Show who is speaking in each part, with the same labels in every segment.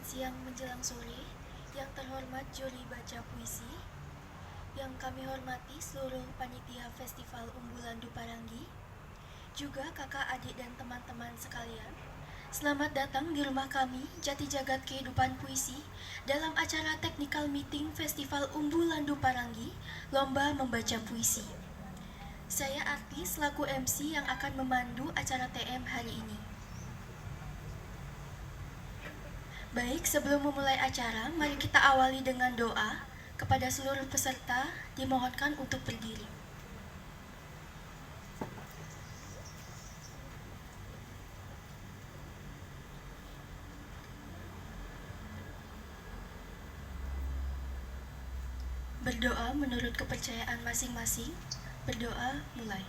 Speaker 1: Selamat siang menjelang sore, yang terhormat juri baca puisi, yang kami hormati seluruh panitia Festival Umbulan Duparangi, juga kakak adik dan teman-teman sekalian. Selamat datang di rumah kami, Jati Jagat Kehidupan Puisi, dalam acara Technical Meeting Festival Umbulan Duparangi, Lomba Membaca Puisi. Saya Arti selaku MC yang akan memandu acara TM hari ini. Baik, sebelum memulai acara, mari kita awali dengan doa. Kepada seluruh peserta, dimohonkan untuk berdiri. Berdoa menurut kepercayaan masing-masing. Berdoa mulai.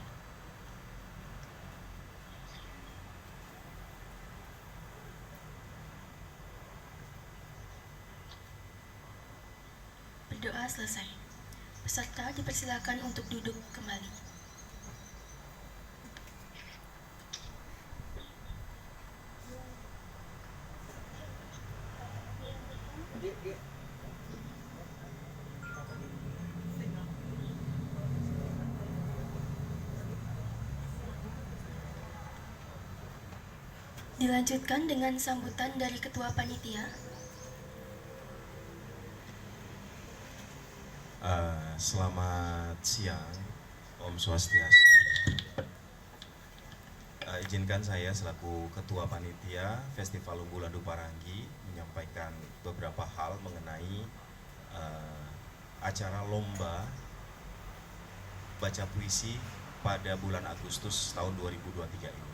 Speaker 1: Berdoa selesai. Peserta dipersilakan untuk duduk kembali. Dilanjutkan dengan sambutan dari Ketua Panitia.
Speaker 2: Selamat siang, Om Swastiastu. Izinkan saya selaku Ketua Panitia Festival Umbulan Duparangi menyampaikan beberapa hal mengenai acara lomba baca puisi pada bulan Agustus tahun 2023 ini.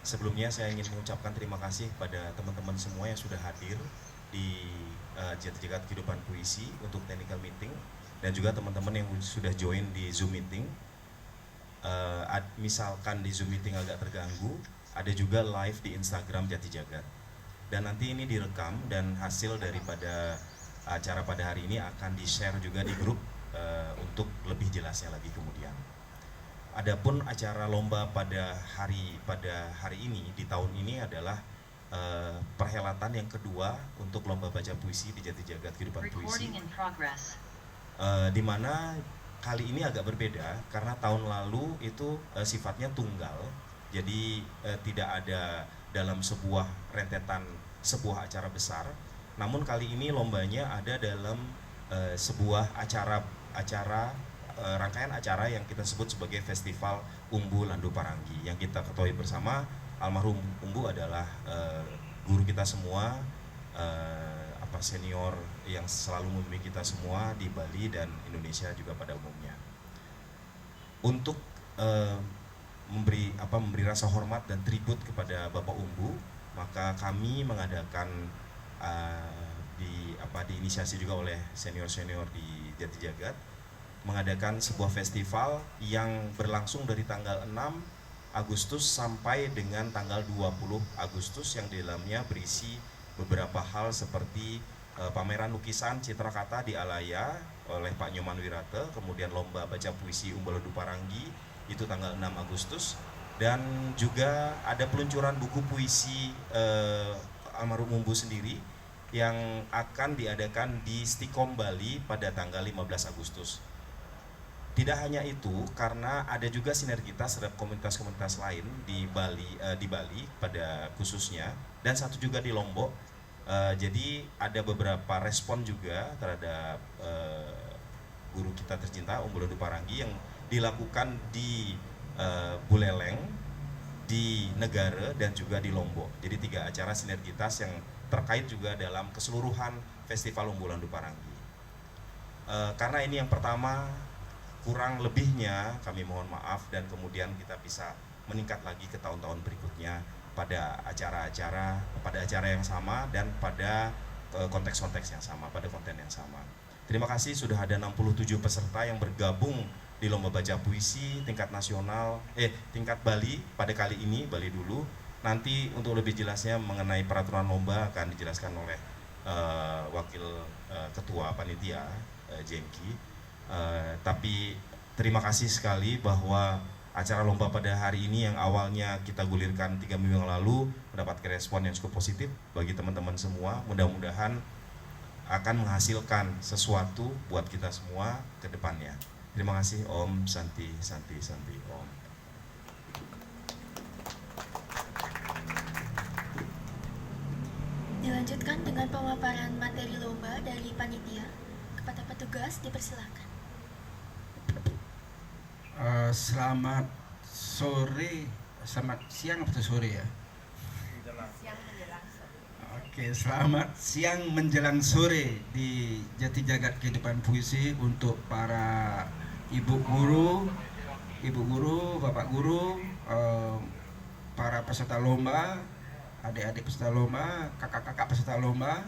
Speaker 2: Sebelumnya saya ingin mengucapkan terima kasih pada teman-teman semua yang sudah hadir di Jati Jagat Kehidupan Puisi untuk technical meeting, dan juga teman-teman yang sudah join di Zoom meeting. Misalkan di Zoom meeting agak terganggu, ada juga live di Instagram Jati Jagat. Dan nanti ini direkam dan hasil daripada acara pada hari ini akan di-share juga di grup untuk lebih jelasnya lagi kemudian. Adapun acara lomba pada hari ini di tahun ini adalah perhelatan yang kedua untuk lomba baca puisi di Jati Jagat Kehidupan Puisi, di mana kali ini agak berbeda karena tahun lalu itu sifatnya tunggal, jadi tidak ada dalam sebuah rentetan sebuah acara besar. Namun kali ini lombanya ada dalam sebuah rangkaian acara yang kita sebut sebagai Festival Umbulan Duparangi, yang kita ketahui bersama almarhum Umbu adalah guru kita semua, senior yang selalu membimbing kita semua di Bali dan Indonesia juga pada umumnya. Untuk memberi rasa hormat dan tribut kepada Bapak Umbu, maka kami mengadakan diinisiasi juga oleh senior-senior di Jati Jagat, mengadakan sebuah festival yang berlangsung dari tanggal 6 Agustus sampai dengan tanggal 20 Agustus, yang di dalamnya berisi beberapa hal seperti pameran lukisan citra kata di Alaya oleh Pak Nyoman Wirate, kemudian lomba baca puisi Umbulan Duparangi itu tanggal 6 Agustus, dan juga ada peluncuran buku puisi almarhum Umbu sendiri yang akan diadakan di Stikom Bali pada tanggal 15 Agustus. Tidak hanya itu, karena ada juga sinergitas terhadap komunitas-komunitas lain di Bali pada khususnya, dan satu juga di Lombok. Jadi ada beberapa respon juga terhadap guru kita tercinta Umbulan Duparangi yang dilakukan di Buleleng, di Negara, dan juga di Lombok. Jadi 3 acara sinergitas yang terkait juga dalam keseluruhan Festival Umbulan Duparangi. Karena ini yang pertama, kurang lebihnya kami mohon maaf, dan kemudian kita bisa meningkat lagi ke tahun-tahun berikutnya pada acara yang sama dan pada konteks-konteks yang sama, pada konten yang sama. Terima kasih sudah ada 67 peserta yang bergabung di lomba baca puisi tingkat nasional, tingkat Bali pada kali ini, Bali dulu. Nanti untuk lebih jelasnya mengenai peraturan lomba akan dijelaskan oleh Wakil Ketua Panitia Jengki. Tapi terima kasih sekali bahwa acara lomba pada hari ini yang awalnya kita gulirkan 3 minggu yang lalu mendapatkan respon yang cukup positif bagi teman-teman semua. Mudah-mudahan akan menghasilkan sesuatu buat kita semua ke depannya. Terima kasih. Om Santi Santi Santi Om.
Speaker 1: Dilanjutkan dengan pemaparan materi lomba dari panitia. Kepada petugas dipersilakan.
Speaker 3: Selamat sore, selamat siang atau sore ya?
Speaker 4: Siang menjelang sore.
Speaker 3: Oke, selamat siang menjelang sore di Jati Jagat Kehidupan Puisi untuk para ibu guru, bapak guru, para peserta lomba, adik-adik peserta lomba, kakak-kakak peserta lomba.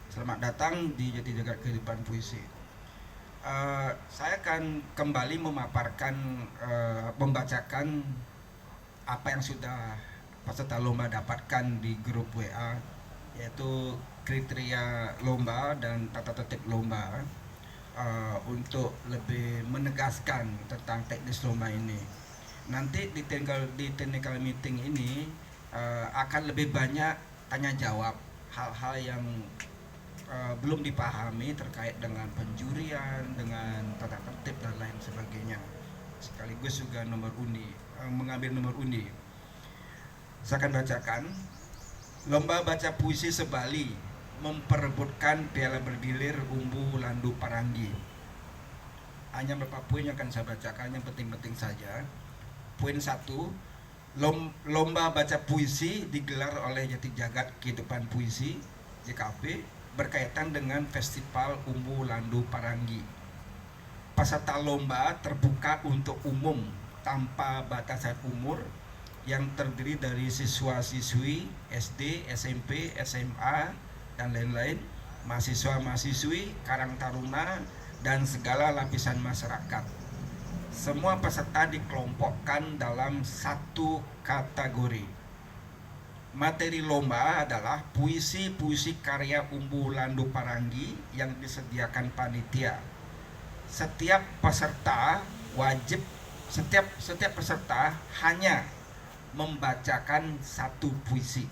Speaker 3: Selamat datang di Jati Jagat Kehidupan Puisi. Saya akan kembali memaparkan, membacakan apa yang sudah peserta lomba dapatkan di grup WA, yaitu kriteria lomba dan tata tertib lomba, untuk lebih menegaskan tentang teknis lomba ini. Nanti di technical meeting ini akan lebih banyak tanya jawab hal-hal yang belum dipahami terkait dengan penjurian, dengan tata tertib dan lain sebagainya. Sekaligus juga mengambil nomor undi. Saya akan bacakan. Lomba baca puisi Sebali memperebutkan piala bergilir Umbu Landu Parangi. Hanya beberapa poin yang akan saya bacakan, yang penting-penting saja. Poin 1, lomba baca puisi digelar oleh Jati Jagat Kehidupan Puisi JKP berkaitan dengan Festival Umbu Landu Parangi. Peserta lomba terbuka untuk umum tanpa batasan umur yang terdiri dari siswa-siswi SD, SMP, SMA, dan lain-lain, mahasiswa-mahasiswi, karang taruna, dan segala lapisan masyarakat. Semua peserta dikelompokkan dalam satu kategori. Materi lomba adalah puisi-puisi karya Umbu Landu Parangi yang disediakan panitia. Setiap peserta hanya membacakan satu puisi.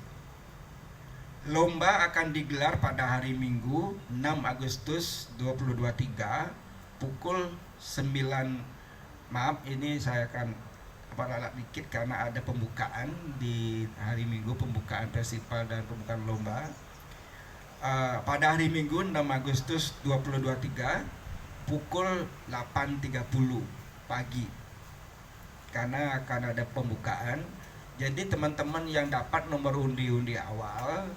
Speaker 3: Lomba akan digelar pada hari Minggu 6 Agustus 2023 pukul 9. Maaf, ini saya akan alat dikit karena ada pembukaan di hari Minggu, pembukaan festival dan pembukaan lomba. Pada hari Minggu 6 Agustus 2023 pukul 8.30 pagi, karena akan ada pembukaan. Jadi teman-teman yang dapat nomor undi awal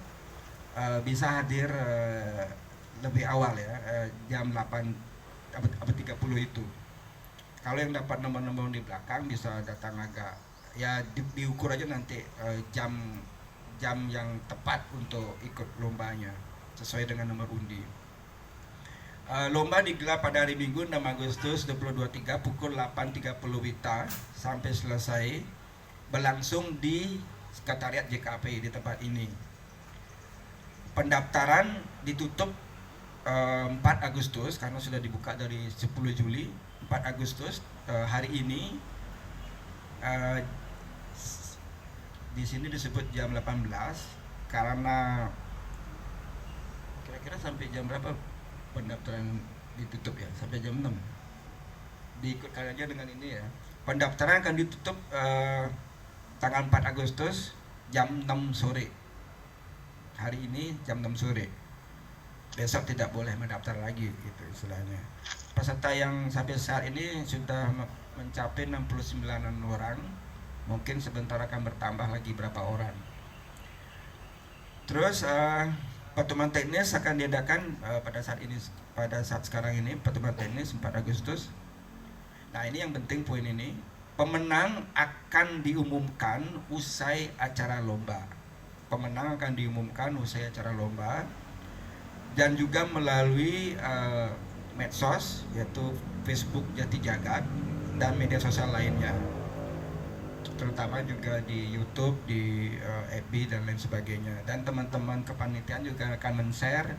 Speaker 3: bisa hadir lebih awal ya, jam 8.30 itu. Kalau yang dapat nomor-nomor di belakang bisa datang agak, ya diukur aja nanti jam yang tepat untuk ikut lombanya sesuai dengan nomor undi. Lomba digelar pada hari Minggu 6 Agustus 2023 pukul 8.30 WITA sampai selesai, berlangsung di Sekretariat JKP di tempat ini. Pendaftaran ditutup 4 Agustus karena sudah dibuka dari 10 Juli. 4 Agustus hari ini, di sini disebut jam 18 karena kira-kira sampai jam berapa pendaftaran ditutup ya? Sampai jam 6. Diikutkan aja dengan ini ya. Pendaftaran akan ditutup tanggal 4 Agustus jam 6 sore. Hari ini jam 6 sore. Besok tidak boleh mendaftar lagi gitu istilahnya. Peserta yang sampai saat ini sudah mencapai 69 orang. Mungkin sebentar akan bertambah lagi berapa orang. Terus pertemuan teknis akan diadakan pada saat sekarang ini, pertemuan teknis 4 Agustus. Nah, ini yang penting poin ini. Pemenang akan diumumkan usai acara lomba. Pemenang akan diumumkan usai acara lomba. Dan juga melalui medsos, yaitu Facebook Jati Jagat dan media sosial lainnya, terutama juga di YouTube, di FB dan lain sebagainya. Dan teman-teman kepanitiaan juga akan men-share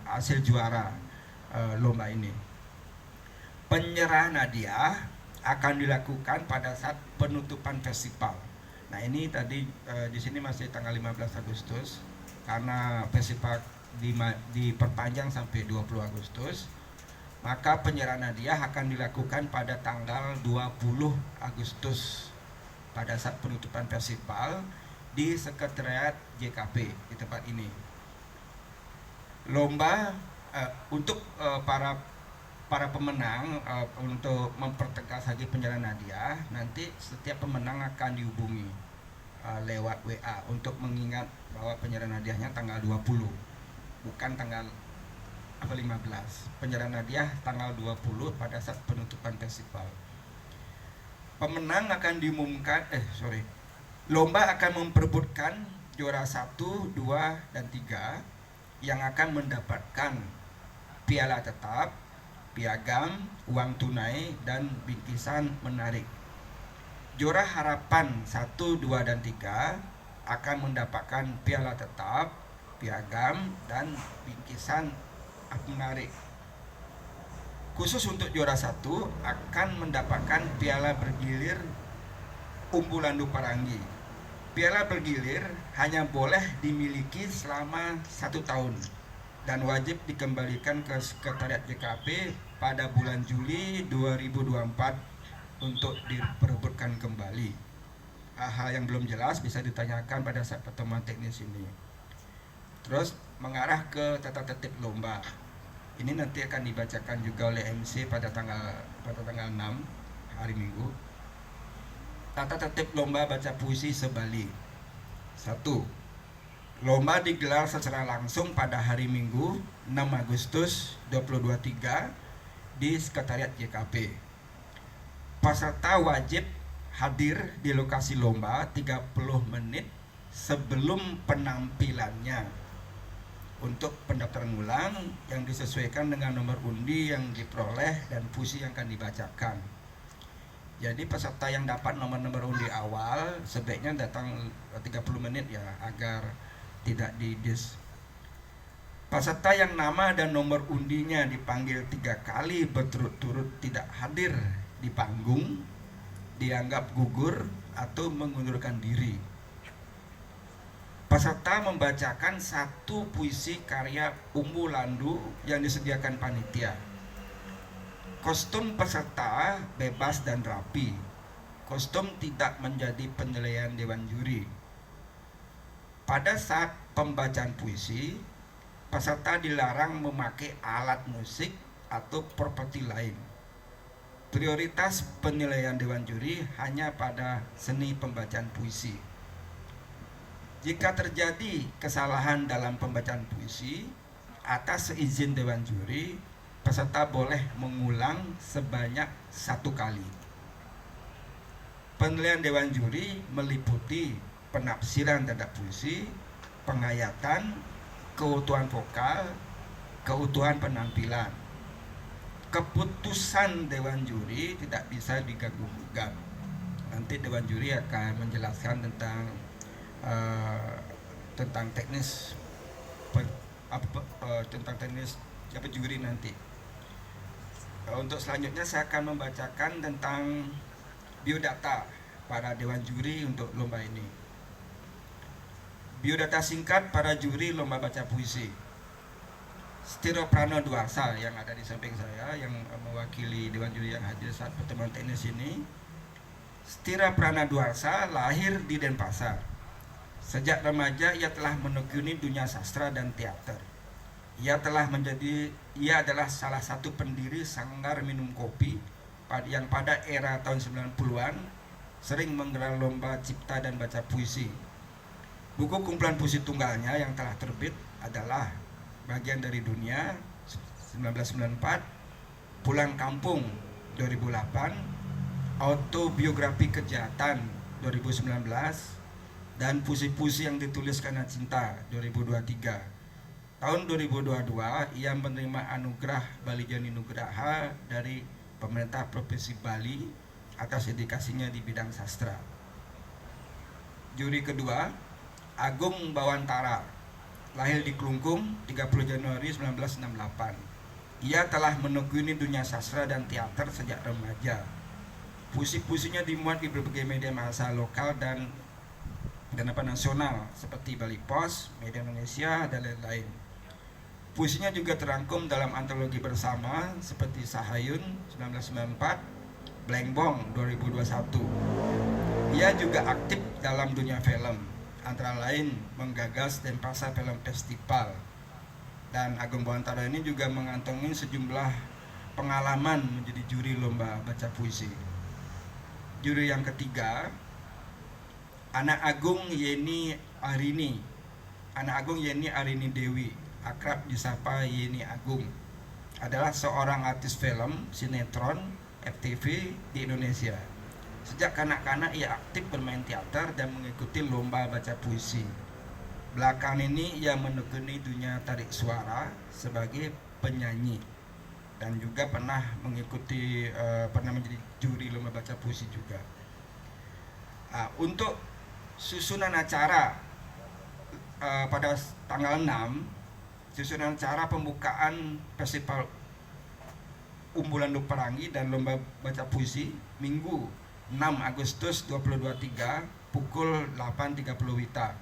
Speaker 3: hasil juara lomba ini. Penyerahan hadiah akan dilakukan pada saat penutupan festival. Nah ini tadi di sini masih tanggal 15 Agustus karena festival diperpanjang sampai 20 Agustus. Maka penyerahan hadiah akan dilakukan pada tanggal 20 Agustus pada saat penutupan festival di Sekretariat JKP di tempat ini. Lomba untuk para pemenang, untuk mempertegas lagi penyerahan hadiah, nanti setiap pemenang akan dihubungi lewat WA untuk mengingat bahwa penyerahan hadiahnya tanggal 20, bukan tanggal 15. Penyerahan hadiah tanggal 20 pada saat penutupan festival. Pemenang akan diumumkan, lomba akan memperebutkan juara 1, 2, dan 3 yang akan mendapatkan piala tetap, piagam, uang tunai, dan bingkisan menarik. Juara harapan 1, 2, dan 3 akan mendapatkan piala tetap, piagam, dan bingkisan menarik. Khusus untuk juara 1 akan mendapatkan piala bergilir Umbulan Duparangi. Piala bergilir hanya boleh dimiliki selama 1 tahun dan wajib dikembalikan ke Sekretariat JKP pada bulan Juli 2024 untuk diperebutkan kembali. Hal yang belum jelas bisa ditanyakan pada saat pertemuan teknis ini. Terus mengarah ke tata tertib lomba. Ini nanti akan dibacakan juga oleh MC pada tanggal 6 hari Minggu. Tata tertib lomba baca puisi se-Bali. 1. Lomba digelar secara langsung pada hari Minggu 6 Agustus 2023 di Sekretariat JKP. Peserta wajib hadir di lokasi lomba 30 menit sebelum penampilannya untuk pendaftaran ulang yang disesuaikan dengan nomor undi yang diperoleh dan puisi yang akan dibacakan. Jadi peserta yang dapat nomor undi awal sebaiknya datang 30 menit ya agar tidak didis. Peserta yang nama dan nomor undinya dipanggil 3 kali berturut-turut tidak hadir di panggung dianggap gugur atau mengundurkan diri. Peserta membacakan 1 puisi karya Umbu Landu yang disediakan panitia. Kostum peserta bebas dan rapi. Kostum tidak menjadi penilaian dewan juri. Pada saat pembacaan puisi, peserta dilarang memakai alat musik atau properti lain. Prioritas penilaian dewan juri hanya pada seni pembacaan puisi. Jika terjadi kesalahan dalam pembacaan puisi, atas seizin dewan juri, peserta boleh mengulang sebanyak 1 kali. Penilaian dewan juri meliputi penafsiran terhadap puisi, penghayatan, keutuhan vokal, keutuhan penampilan. Keputusan dewan juri tidak bisa diganggu-gugat. Nanti dewan juri akan menjelaskan tentang teknis tentang teknis dapat juri nanti. Untuk selanjutnya saya akan membacakan tentang biodata para dewan juri untuk lomba ini. Biodata singkat para juri lomba baca puisi. Stiro Prano Duarsa yang ada di samping saya yang mewakili dewan juri yang hadir saat pertemuan teknis ini. Stiro Prano Duarsa lahir di Denpasar. Sejak remaja ia telah menekuni dunia sastra dan teater. Ia adalah salah satu pendiri Sanggar Minum Kopi yang pada era tahun 90-an sering menggelar lomba cipta dan baca puisi. Buku kumpulan puisi tunggalnya yang telah terbit adalah Bagian dari Dunia 1994, Pulang Kampung 2008, Autobiografi Kejahatan 2019, dan puisi-puisi yang ditulis karena cinta 2023. Tahun 2022 ia menerima anugerah Bali Jani Nugraha dari pemerintah Provinsi Bali atas dedikasinya di bidang sastra. Juri kedua, Agung Bawantara, lahir di Klungkung 30 Januari 1968. Ia telah menekuni dunia sastra dan teater sejak remaja. Puisi-puisinya dimuat di berbagai media massa lokal dan nasional seperti Bali Pos, Media Indonesia, dan lain-lain. Puisinya juga terangkum dalam antologi bersama seperti Sahayun 1994, Blengbong 2021. Ia juga aktif dalam dunia film, antara lain menggagas Denpasar Film Festival. Dan Agung Bawantara ini juga mengantongi sejumlah pengalaman menjadi juri lomba baca puisi. Juri yang ketiga, Anak Agung Yeni Arini. Anak Agung Yeni Arini Dewi, akrab disapa Yeni Agung, adalah seorang artis film, sinetron, FTV di Indonesia. Sejak kanak-kanak ia aktif bermain teater dan mengikuti lomba baca puisi. Belakang ini ia menekuni dunia tarik suara sebagai penyanyi dan juga pernah menjadi juri lomba baca puisi juga. Untuk susunan acara pada tanggal 6, susunan acara pembukaan Festival Umbulan Duparangi dan lomba baca puisi Minggu 6 Agustus 2023 pukul 8.30 WITA.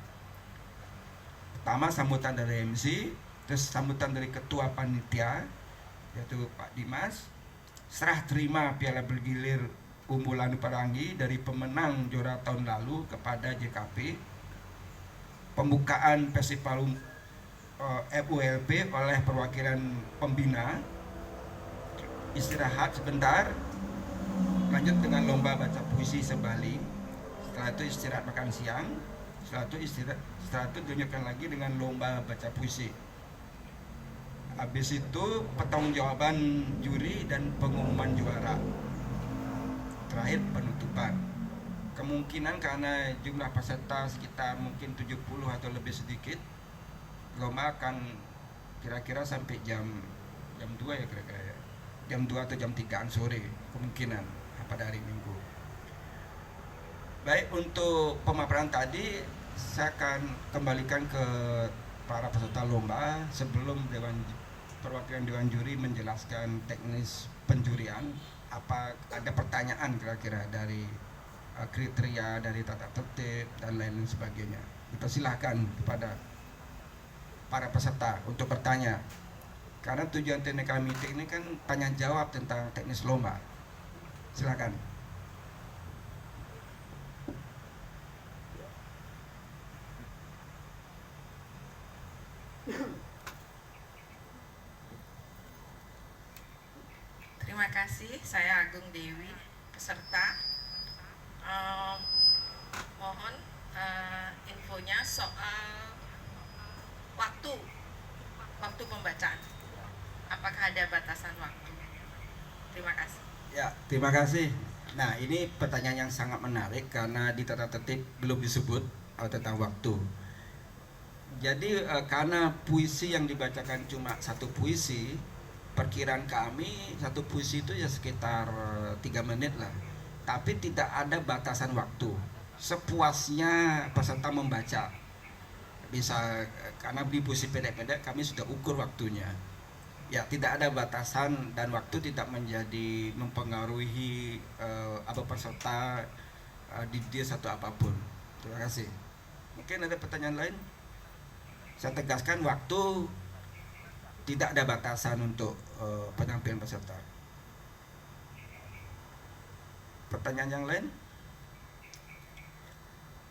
Speaker 3: Pertama sambutan dari MC, terus sambutan dari Ketua Panitia yaitu Pak Dimas, serah terima piala bergilir Umbulan Duparangi dari pemenang juara tahun lalu kepada JKP, pembukaan Festival FULP oleh perwakilan pembina, istirahat sebentar, lanjut dengan lomba baca puisi sebali, setelah itu istirahat makan siang, setelah itu dilanjutkan lagi dengan lomba baca puisi. Habis itu pertanggungjawaban juri dan pengumuman juara. Terakhir penutupan. Kemungkinan karena jumlah peserta sekitar mungkin 70 atau lebih sedikit, lomba akan kira-kira sampai jam 2 ya kira-kira ya. Jam 2 atau jam 3 sore kemungkinan pada hari Minggu. Baik, untuk pemaparan tadi saya akan kembalikan ke para peserta lomba sebelum perwakilan Dewan Juri menjelaskan teknis penjurian. Apa ada pertanyaan kira-kira dari kriteria dari tata tertib dan lain-lain sebagainya? Kita silahkan kepada para peserta untuk bertanya. Karena tujuan Technical Meeting ini kan tanya jawab tentang teknis lomba. Silakan.
Speaker 4: Terima kasih, saya Agung Dewi, peserta. Mohon infonya soal waktu pembacaan. Apakah ada batasan waktu? Terima kasih.
Speaker 3: Ya, terima kasih. Nah, ini pertanyaan yang sangat menarik karena di tata tertib belum disebut tentang waktu. Jadi karena puisi yang dibacakan cuma satu puisi, perkiraan kami satu puisi itu ya sekitar 3 menit lah. Tapi tidak ada batasan waktu. Sepuasnya peserta membaca. Bisa karena di puisi pendek-pendek kami sudah ukur waktunya. Ya, tidak ada batasan dan waktu tidak menjadi mempengaruhi peserta di dia satu apapun. Terima kasih. Mungkin ada pertanyaan lain? Saya tegaskan waktu tidak ada batasan untuk penampilan peserta. Pertanyaan yang lain?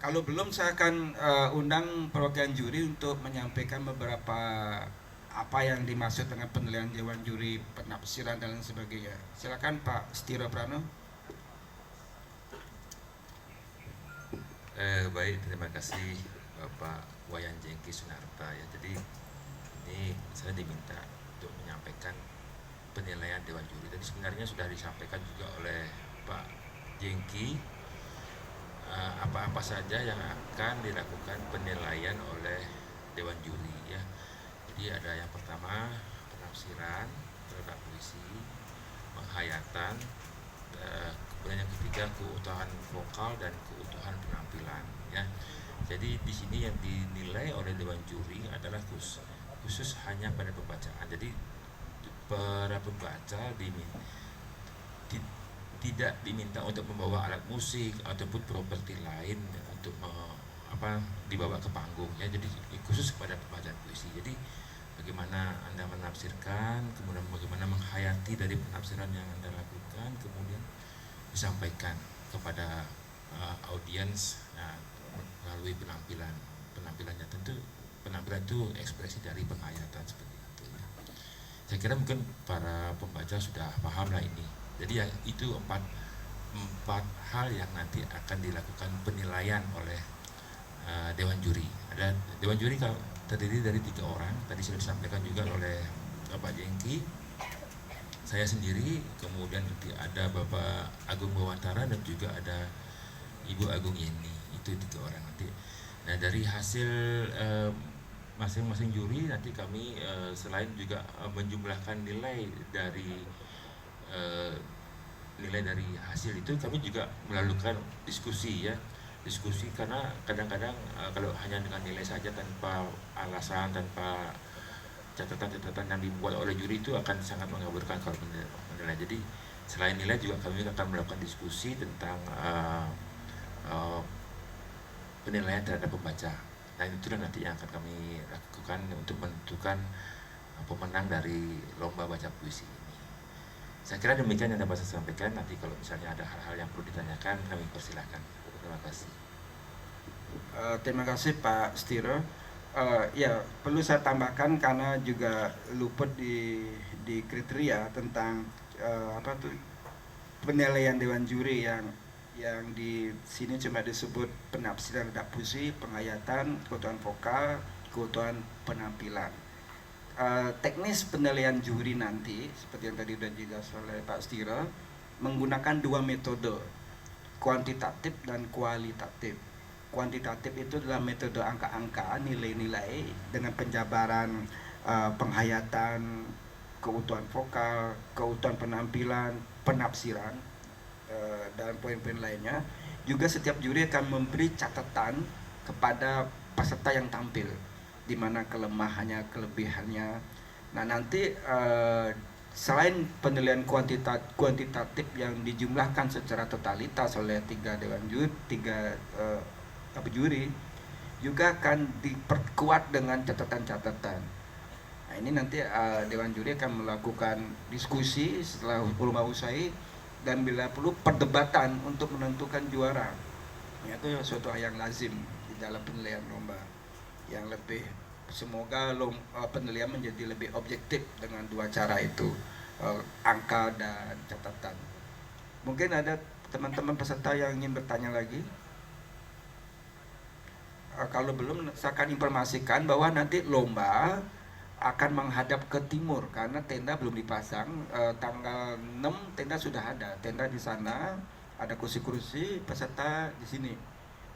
Speaker 3: Kalau belum, saya akan undang perwakilan juri untuk menyampaikan beberapa apa yang dimaksud dengan penilaian Dewan Juri, penafsiran dan lain sebagainya. Silakan Pak Setiro Prano.
Speaker 5: Baik, terima kasih Bapak Wayan Jengki Sunarta ya. Jadi ini saya diminta untuk menyampaikan penilaian Dewan Juri. Tadi sebenarnya sudah disampaikan juga oleh Pak Jengki apa-apa saja yang akan dilakukan penilaian oleh Dewan Juri ya. Jadi ada yang pertama penafsiran terhadap puisi, penghayatan, kemudian yang ketiga keutuhan vokal dan keutuhan penampilan ya. Jadi di sini yang dinilai oleh Dewan Juri adalah khusus hanya pada pembacaan. Jadi para pembaca tidak diminta untuk membawa alat musik ataupun properti lain untuk dibawa ke panggung ya. Jadi khusus kepada pembacaan puisi. Jadi bagaimana Anda menafsirkan, kemudian bagaimana menghayati dari penafsiran yang Anda lakukan, kemudian disampaikan kepada audiens melalui penampilannya. Tentu penampilan itu ekspresi dari penghayatan seperti itu ya. Saya kira mungkin para pembaca sudah paham lah ini. Jadi ya itu empat hal yang nanti akan dilakukan penilaian oleh Dewan Juri. Ada Dewan Juri terdiri dari 3 orang. Tadi sudah disampaikan juga oleh Bapak Jengki, saya sendiri, kemudian nanti ada Bapak Agung Bawantara dan juga ada Ibu Agung Yeni. Itu 3 orang nanti. Nah dari hasil masing-masing juri nanti kami selain juga menjumlahkan nilai dari hasil itu, kami juga melakukan diskusi ya. Diskusi karena kadang-kadang kalau hanya dengan nilai saja tanpa alasan, tanpa catatan-catatan yang dibuat oleh juri itu akan sangat mengaburkan kalau menilai. Jadi selain nilai juga kami akan melakukan diskusi tentang penilaian terhadap pembaca. Nah itulah nanti yang akan kami lakukan untuk menentukan pemenang dari lomba baca puisi ini. Saya kira demikian yang dapat saya sampaikan. Nanti kalau misalnya ada hal-hal yang perlu ditanyakan, kami persilahkan. Terima kasih.
Speaker 3: Terima kasih Pak Stiro. Ya perlu saya tambahkan karena juga luput di kriteria tentang penilaian Dewan Juri yang di sini cuma disebut penafsiran terhadap puisi, penghayatan, keutuhan vokal, keutuhan penampilan. Teknis penilaian juri nanti seperti yang tadi sudah dijelaskan oleh Pak Stiro menggunakan 2 metode, kuantitatif dan kualitatif. Kuantitatif itu adalah metode angka-angka, nilai-nilai dengan penjabaran penghayatan, keutuhan vokal, keutuhan penampilan, penafsiran, dan poin-poin lainnya. Juga setiap juri akan memberi catatan kepada peserta yang tampil, di mana kelemahannya, kelebihannya. Nah nanti selain penilaian kuantitatif yang dijumlahkan secara totalitas oleh 3 dewan juri, 3 juri, juga akan diperkuat dengan catatan-catatan. Nah ini nanti Dewan Juri akan melakukan diskusi setelah lomba usai dan bila perlu perdebatan untuk menentukan juara. Itu suatu hal yang lazim di dalam penilaian lomba yang lebih, semoga penilaian menjadi lebih objektif dengan 2 cara itu, angka dan catatan. Mungkin ada teman-teman peserta yang ingin bertanya lagi. Kalau belum, saya akan informasikan bahwa nanti lomba akan menghadap ke timur karena tenda belum dipasang. Tanggal 6 tenda sudah ada, tenda di sana, ada kursi-kursi, peserta di sini.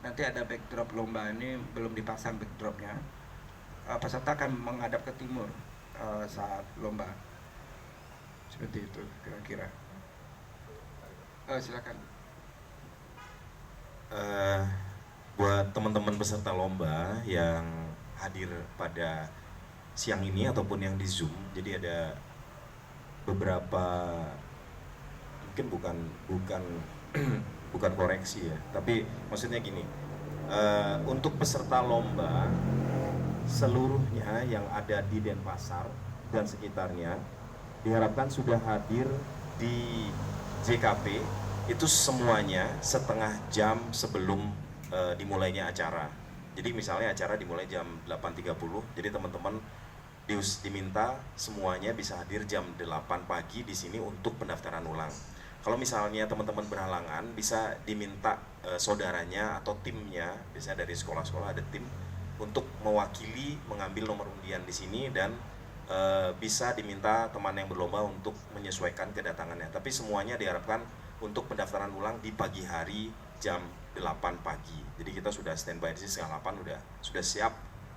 Speaker 3: Nanti ada backdrop lomba ini belum dipasang backdropnya. Peserta akan menghadap ke timur saat lomba. Seperti itu kira-kira. Silakan.
Speaker 2: Buat teman-teman peserta lomba yang hadir pada siang ini ataupun yang di Zoom, jadi ada beberapa, mungkin bukan koreksi ya, tapi maksudnya gini, untuk peserta lomba seluruhnya yang ada di Denpasar dan sekitarnya diharapkan sudah hadir di JKP itu semuanya setengah jam sebelum dimulainya acara. Jadi misalnya acara dimulai jam 8.30, jadi teman-teman diminta semuanya bisa hadir jam 8 pagi di sini untuk pendaftaran ulang. Kalau misalnya teman-teman berhalangan, bisa diminta saudaranya atau timnya, biasanya dari sekolah-sekolah ada tim untuk mewakili mengambil nomor undian di sini, dan bisa diminta teman yang berlomba untuk menyesuaikan kedatangannya. Tapi semuanya diharapkan untuk pendaftaran ulang di pagi hari jam 8 pagi. Jadi kita sudah standby di sini setengah 8, sudah siap,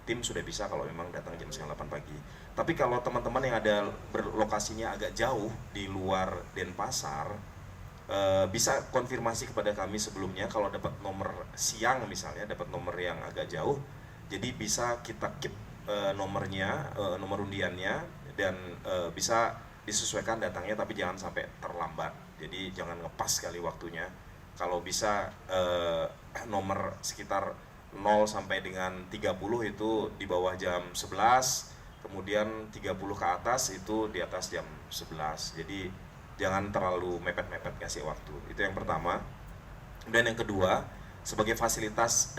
Speaker 2: tim sudah bisa kalau memang datang jam setengah 8 pagi. Tapi kalau teman-teman yang ada berlokasinya agak jauh di luar Denpasar, bisa konfirmasi kepada kami sebelumnya. Kalau dapat nomor siang misalnya, dapat nomor yang agak jauh, jadi bisa kita keep nomornya, nomor undiannya, dan bisa disesuaikan datangnya, tapi jangan sampai terlambat. Jadi jangan ngepas kali waktunya. Kalau bisa nomor sekitar 0 sampai dengan 30 itu di bawah jam 11, kemudian 30 ke atas itu di atas jam 11. Jadi jangan terlalu mepet-mepet kasih waktu. Itu yang pertama. Dan yang kedua, sebagai fasilitas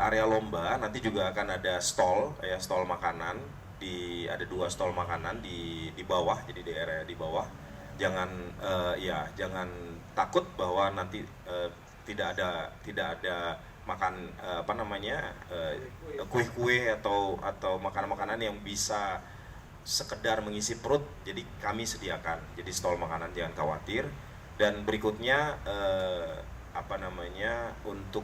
Speaker 2: area lomba nanti juga akan ada stall ya, stall makanan. Ada 2 stall makanan di bawah, jadi di area di bawah. Jangan jangan takut bahwa nanti tidak ada makan kue-kue atau makanan-makanan yang bisa sekedar mengisi perut. Jadi kami sediakan, jadi stall makanan, jangan khawatir. Dan berikutnya untuk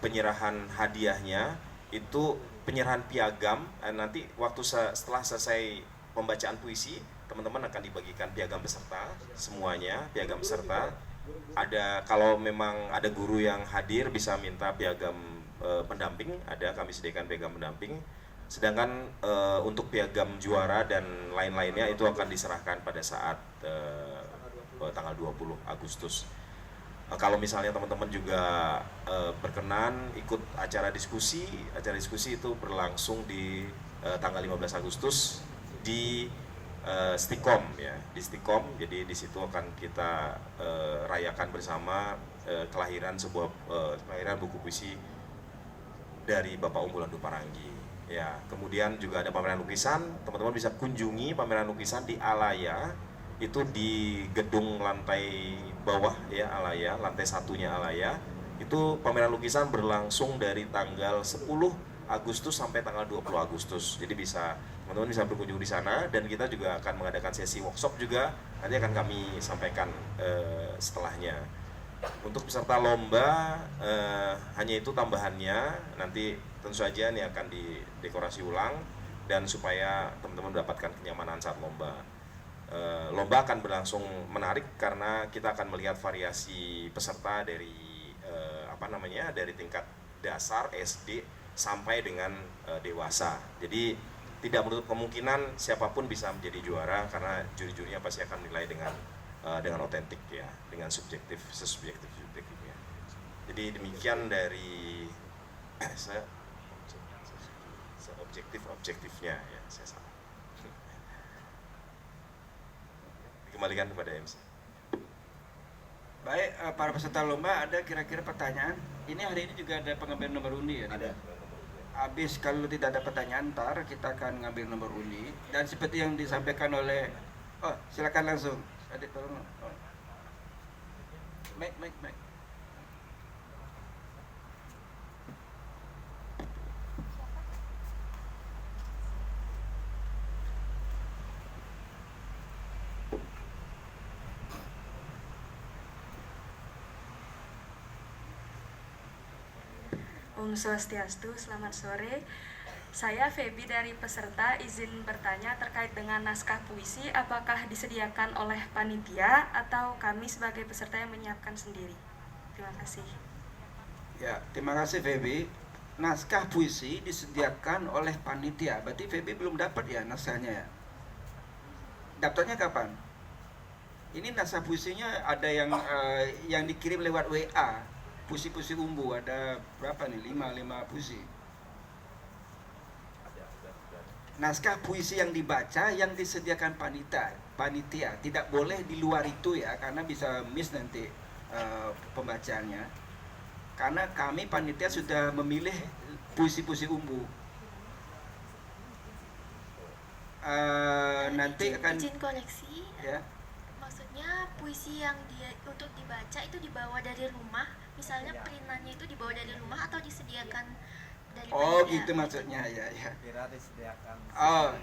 Speaker 2: penyerahan hadiahnya itu penyerahan piagam. Nanti waktu setelah selesai pembacaan puisi, teman-teman akan dibagikan piagam peserta semuanya, piagam peserta. Kalau memang ada guru yang hadir bisa minta piagam pendamping, kami sediakan piagam pendamping. Sedangkan untuk piagam juara dan lain-lainnya itu akan diserahkan pada saat tanggal 20 Agustus. Kalau misalnya teman-teman juga berkenan ikut acara diskusi itu berlangsung di tanggal 15 Agustus di Stikom ya, di Stikom. Jadi di situ akan kita rayakan bersama kelahiran buku puisi dari Bapak Umbulan Duparangi. Ya, kemudian juga ada pameran lukisan. Teman-teman bisa kunjungi pameran lukisan di Alaya, itu di gedung lantai bawah ya, Alaya, lantai 1-nya Alaya. Itu pameran lukisan berlangsung dari tanggal 10 Agustus sampai tanggal 20 Agustus. Jadi teman-teman bisa berkunjung di sana, dan kita juga akan mengadakan sesi workshop juga. Nanti akan kami sampaikan setelahnya. Untuk peserta lomba hanya itu tambahannya. Nanti tentu saja ini akan didekorasi ulang, dan supaya teman-teman mendapatkan kenyamanan saat lomba. Lomba akan berlangsung menarik karena kita akan melihat variasi peserta dari dari tingkat dasar SD sampai dengan dewasa. Jadi tidak menutup kemungkinan siapapun bisa menjadi juara, karena juri-jurinya pasti akan menilai dengan otentik ya, dengan sesubjektifnya. Jadi demikian dari saya objektifnya ya, saya salah. Dikembalikan kepada MC.
Speaker 3: Baik, para peserta lomba, ada kira-kira pertanyaan? Ini hari ini juga ada pengambilan nomor undi ya?
Speaker 2: Ada.
Speaker 3: Habis kalau tidak ada pertanyaan, ntar kita akan ngambil nomor undi. Dan seperti yang disampaikan oleh, silakan langsung. Adik tolong. Mic.
Speaker 6: Om Swastiastu, selamat sore. Saya Feby dari peserta, izin bertanya terkait dengan naskah puisi, apakah disediakan oleh panitia atau kami sebagai peserta yang menyiapkan sendiri? Terima kasih.
Speaker 3: Ya, terima kasih Feby. Naskah puisi disediakan oleh panitia. Berarti Feby belum dapat ya naskahnya ya? Daftarnya kapan? Ini naskah puisinya ada yang dikirim lewat WA. Puisi-puisi umbu ada berapa nih? 5 puisi. Naskah puisi yang dibaca yang disediakan panitia. Tidak boleh di luar itu ya, karena bisa miss nanti pembacaannya. Karena kami panitia sudah memilih puisi-puisi umbu. Nanti akan
Speaker 1: izin koreksi.
Speaker 3: ya.
Speaker 1: Maksudnya puisi yang untuk dibaca itu dibawa dari rumah, misalnya perintannya itu dibawa dari rumah atau disediakan dari
Speaker 3: Oh
Speaker 1: panitia?
Speaker 3: gitu maksudnya, ya.
Speaker 7: Kira disediakan.
Speaker 3: Oh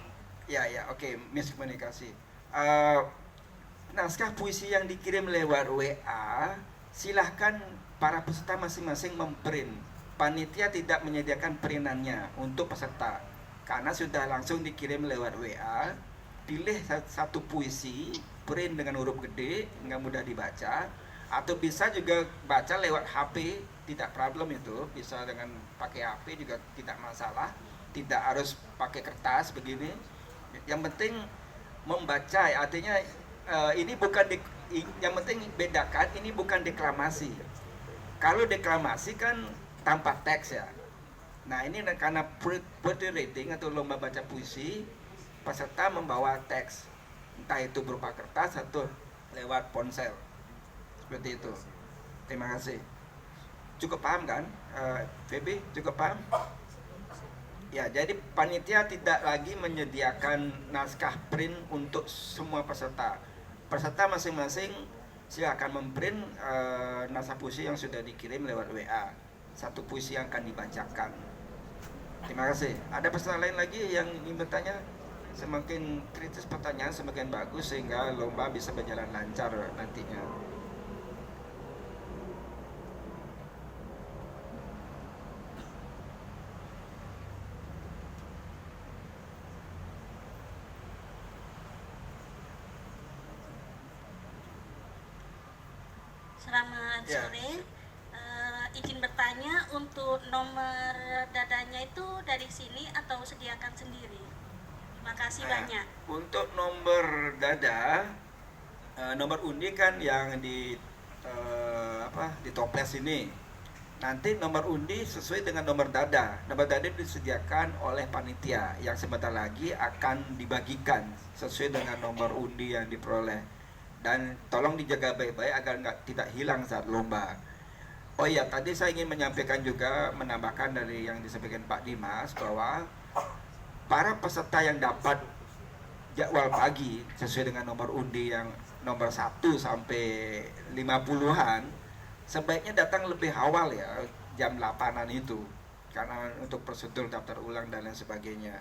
Speaker 3: ya, oke, miskomunikasi. Naskah puisi yang dikirim lewat WA, silahkan para peserta masing-masing memprint. Panitia tidak menyediakan printannya untuk peserta, karena sudah langsung dikirim lewat WA. Pilih satu puisi, print dengan huruf gede, nggak mudah dibaca, atau bisa juga baca lewat HP, tidak problem itu, bisa dengan pakai HP juga tidak masalah, tidak harus pakai kertas begini. Yang penting membaca, artinya ini bukan yang penting bedakan ini bukan deklamasi. Kalau deklamasi kan tanpa teks ya. Nah ini karena poetry reading atau lomba baca puisi, peserta membawa teks, entah itu berupa kertas atau lewat ponsel, seperti itu. Terima kasih. Cukup paham kan, Feby? Cukup paham? Ya, jadi panitia tidak lagi menyediakan naskah print untuk semua peserta. Peserta masing-masing silakan memprint naskah puisi yang sudah dikirim lewat WA. Satu puisi yang akan dibacakan. Terima kasih. Ada peserta lain lagi yang ingin bertanya? Semakin kritis pertanyaan semakin bagus sehingga lomba bisa berjalan lancar nantinya.
Speaker 7: Selamat
Speaker 3: Ya.
Speaker 7: sore. Izin bertanya, untuk nomor dadanya itu dari sini atau sediakan sendiri? Terima kasih banyak.
Speaker 3: Untuk nomor dada, nomor undi kan yang di di toples ini. Nanti nomor undi sesuai dengan nomor dada. Nomor dada disediakan oleh panitia yang sebentar lagi akan dibagikan sesuai dengan nomor undi yang diperoleh. Dan tolong dijaga baik-baik agar tidak hilang saat lomba. Oh iya, tadi saya ingin menyampaikan juga, menambahkan dari yang disampaikan Pak Dimas, bahwa para peserta yang dapat jadwal pagi sesuai dengan nomor undi yang nomor 1 sampai 50-an, sebaiknya datang lebih awal ya, jam 8-an itu, karena untuk prosedur daftar ulang dan lain sebagainya.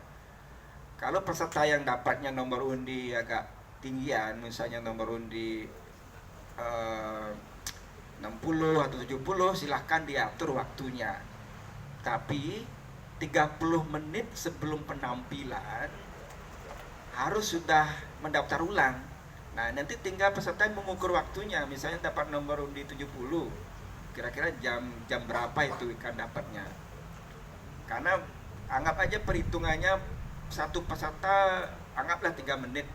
Speaker 3: Kalau peserta yang dapatnya nomor undi agak tinggian, misalnya nomor undi 60 atau 70, silahkan diatur waktunya. Tapi 30 menit sebelum penampilan harus sudah mendaftar ulang. Nah, nanti tinggal peserta mengukur waktunya. Misalnya dapat nomor undi 70, kira-kira jam berapa itu ikan dapatnya. Karena anggap aja perhitungannya satu peserta anggaplah 3 menit.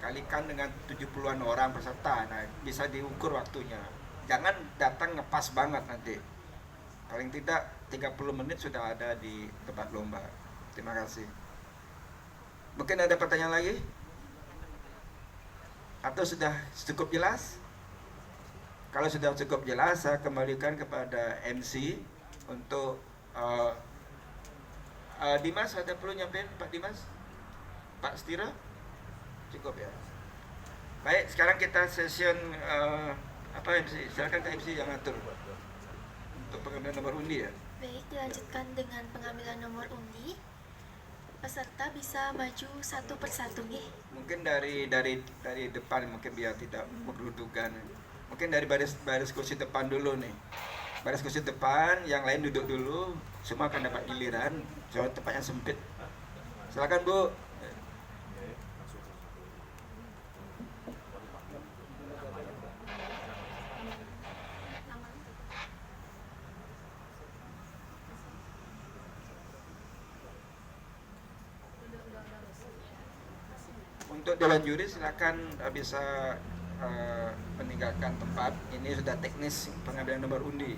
Speaker 3: Kalikan dengan 70-an orang peserta, nah bisa diukur waktunya. Jangan datang ngepas banget nanti. Paling tidak 30 menit sudah ada di tempat lomba. Terima kasih. Mungkin ada pertanyaan lagi? Atau sudah cukup jelas? Kalau sudah cukup jelas, saya kembalikan kepada MC untuk Dimas, ada perlu nyampein Pak Dimas? Pak Stira? Cukup ya. Baik, sekarang kita session MC? Silakan ke MC yang atur untuk pengambilan nomor undi ya.
Speaker 1: Baik, dilanjutkan dengan pengambilan nomor undi. Peserta bisa maju satu persatu nih.
Speaker 3: Mungkin dari depan, mungkin biar tidak bergerudukan. Mungkin dari baris kursi depan dulu nih. Baris kursi depan, yang lain duduk dulu. Semua akan dapat giliran. Soalnya tempatnya sempit. Silakan Bu. Untuk dewan juri silakan bisa meninggalkan tempat. Ini sudah teknis pengambilan nomor undi.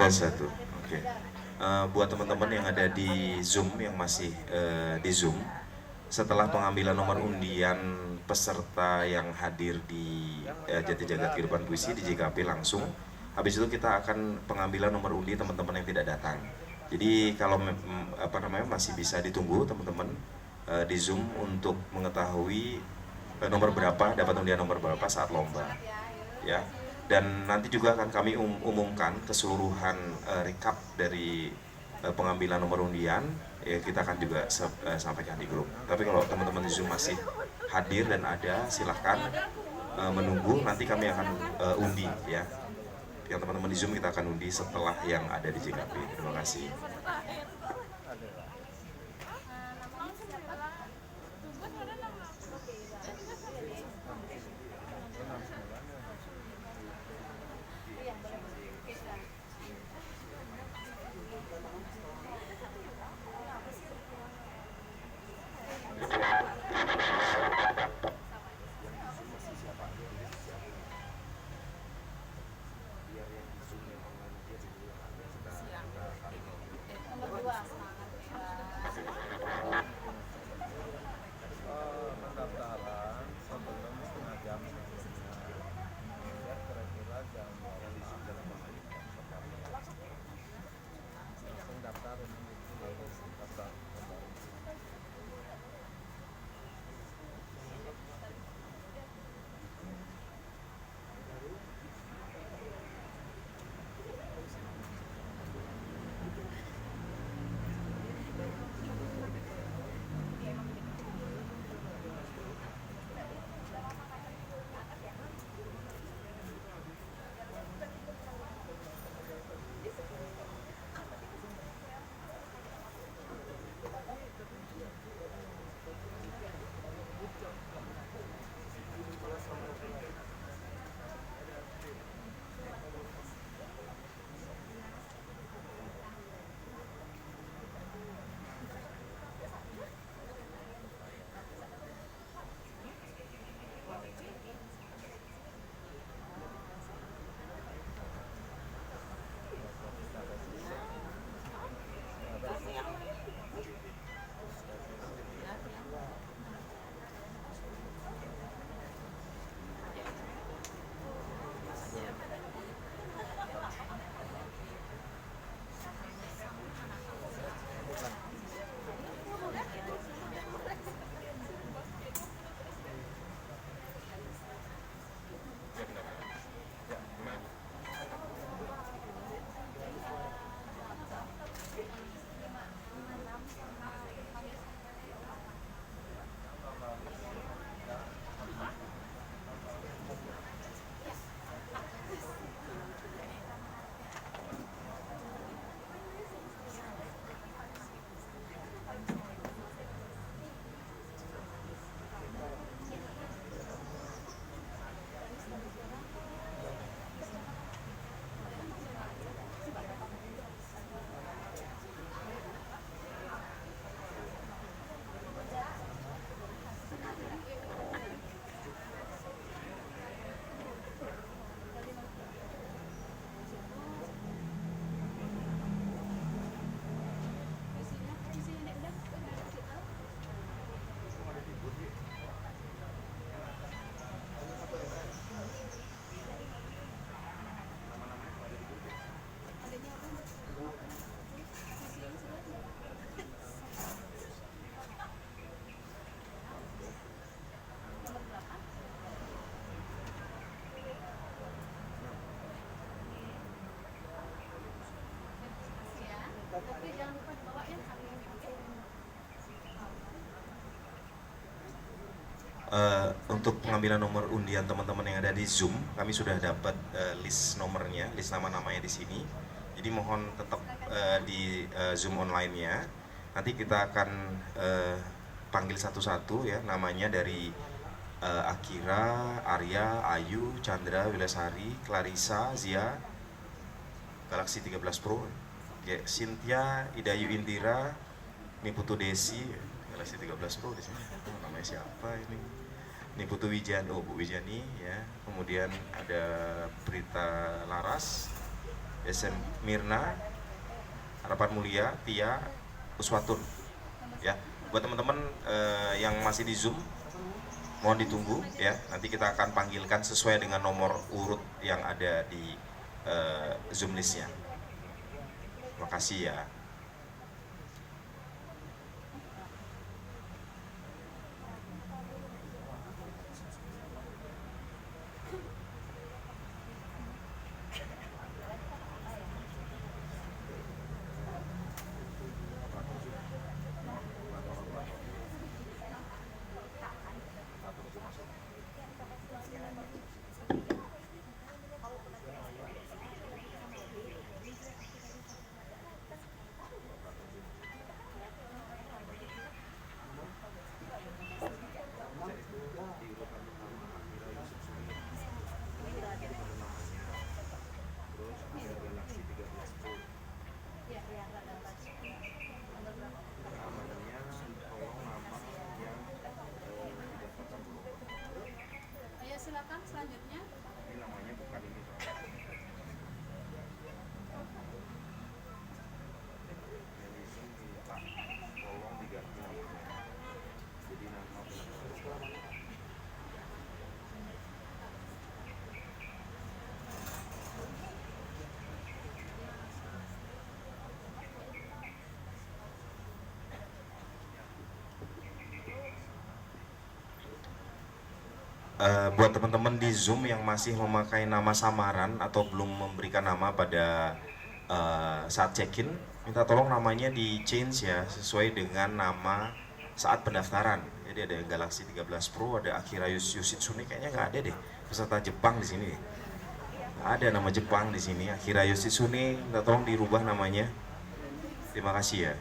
Speaker 2: Tes satu. Oke. Buat teman-teman yang ada di Zoom, yang masih di Zoom, setelah pengambilan nomor undian peserta yang hadir di Jati Jagat Kehidupan Puisi di JKP langsung, habis itu kita akan pengambilan nomor undi teman-teman yang tidak datang. Jadi kalau masih bisa ditunggu teman-teman di Zoom untuk mengetahui nomor berapa, dapat undian nomor berapa saat lomba, ya. Dan nanti juga akan kami umumkan keseluruhan recap dari pengambilan nomor undian, ya kita akan juga sampaikan di grup. Tapi kalau teman-teman di Zoom masih hadir dan ada, silahkan menunggu, nanti kami akan undi ya. Yang teman-teman di Zoom kita akan undi setelah yang ada di JKP. Terima kasih. Untuk pengambilan nomor undian teman-teman yang ada di Zoom, kami sudah dapat list nomornya, list nama-namanya di sini. Jadi mohon tetap di Zoom online-nya. Nanti kita akan panggil satu-satu ya, namanya dari Akira, Arya, Ayu, Chandra, Wilasari, Clarissa, Zia, Galaxy 13 Pro, Cynthia, Idayu Indira, Niputu Desi, Galaxy 13 Pro di sini. Namanya siapa ini? Niputu Wijani, Bu Wijani ya. Kemudian ada Prita Laras, SM Mirna, Harapan Mulia, Tia, Uswatun. Ya, buat teman-teman yang masih di Zoom, mohon ditunggu ya. Nanti kita akan panggilkan sesuai dengan nomor urut yang ada di Zoom listnya. Terima kasih ya.
Speaker 8: Silakan selanjutnya.
Speaker 2: Buat teman-teman di Zoom yang masih memakai nama samaran atau belum memberikan nama pada saat check-in, minta tolong namanya di change ya, sesuai dengan nama saat pendaftaran. Jadi ada Galaxy 13 Pro, ada Akira Yoshitsune, kayaknya nggak ada deh peserta Jepang di sini. Nggak ada nama Jepang di sini. Akira Yoshitsune, minta tolong dirubah namanya. Terima kasih ya.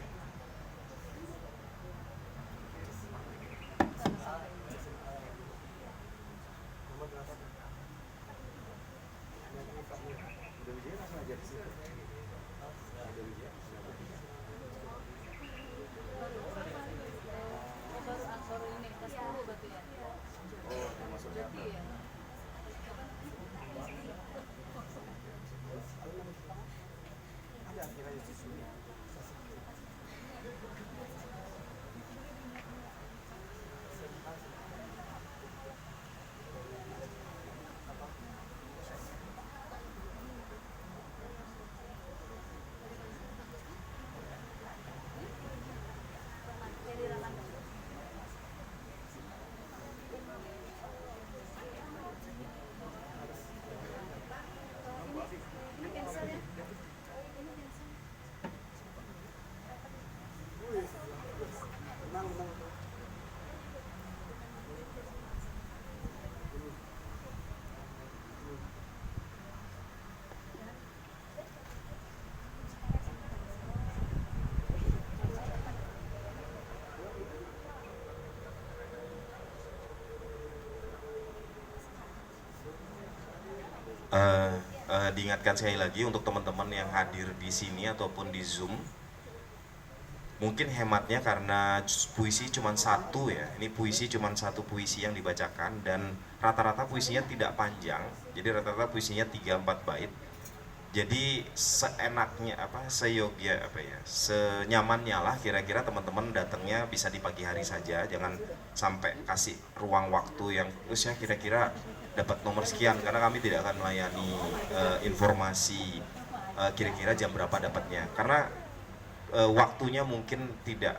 Speaker 2: Diingatkan sekali lagi untuk teman-teman yang hadir di sini ataupun di Zoom, mungkin hematnya karena puisi cuma satu ya, ini puisi cuma satu puisi yang dibacakan dan rata-rata puisinya tidak panjang, jadi rata-rata puisinya 3-4 bait. Jadi seenaknya seyogia senyamannya lah kira-kira teman-teman datangnya bisa di pagi hari saja, jangan sampai kasih ruang waktu yang usia kira-kira dapat nomor sekian, karena kami tidak akan melayani informasi kira-kira jam berapa dapatnya, karena waktunya mungkin tidak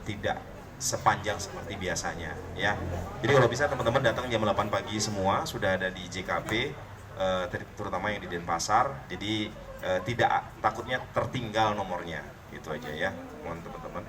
Speaker 2: tidak sepanjang seperti biasanya ya. Jadi kalau bisa teman-teman datang jam 8 pagi semua, sudah ada di JKP terutama yang di Denpasar, jadi tidak takutnya tertinggal nomornya, gitu aja ya, mohon teman-teman.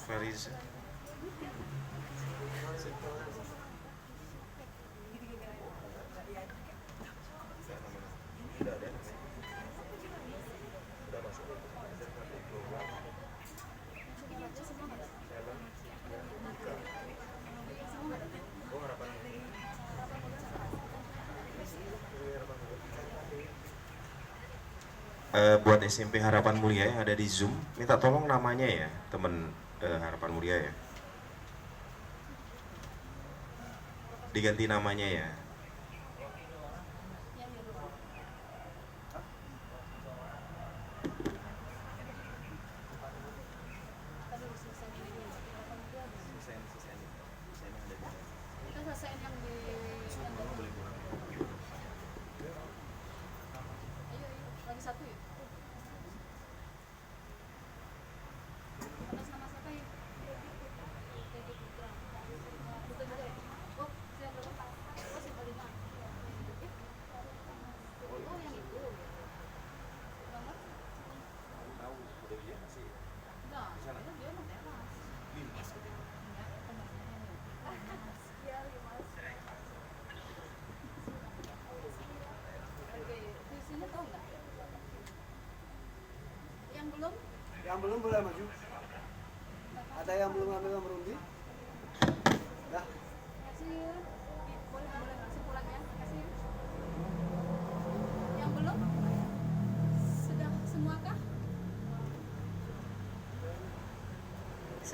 Speaker 2: Faris. Buat SMP Harapan Mulia yang ada di Zoom, minta tolong namanya ya, temen Harapan Mulia ya. Diganti namanya ya.
Speaker 8: Kita selesaiin yang di ayo lagi satu ya. Atas nama siapa ya? Betul juga ya? Oh, siap berapa? Oh, siapa 5? Oh, yang itu. Nomor?
Speaker 2: Tahu udah dia masih
Speaker 8: Enggak, itu dia mau teras. Oke, visinya tahu nggak? Yang belum?
Speaker 9: Yang belum boleh maju. Ada yang belum ambil nomor undi?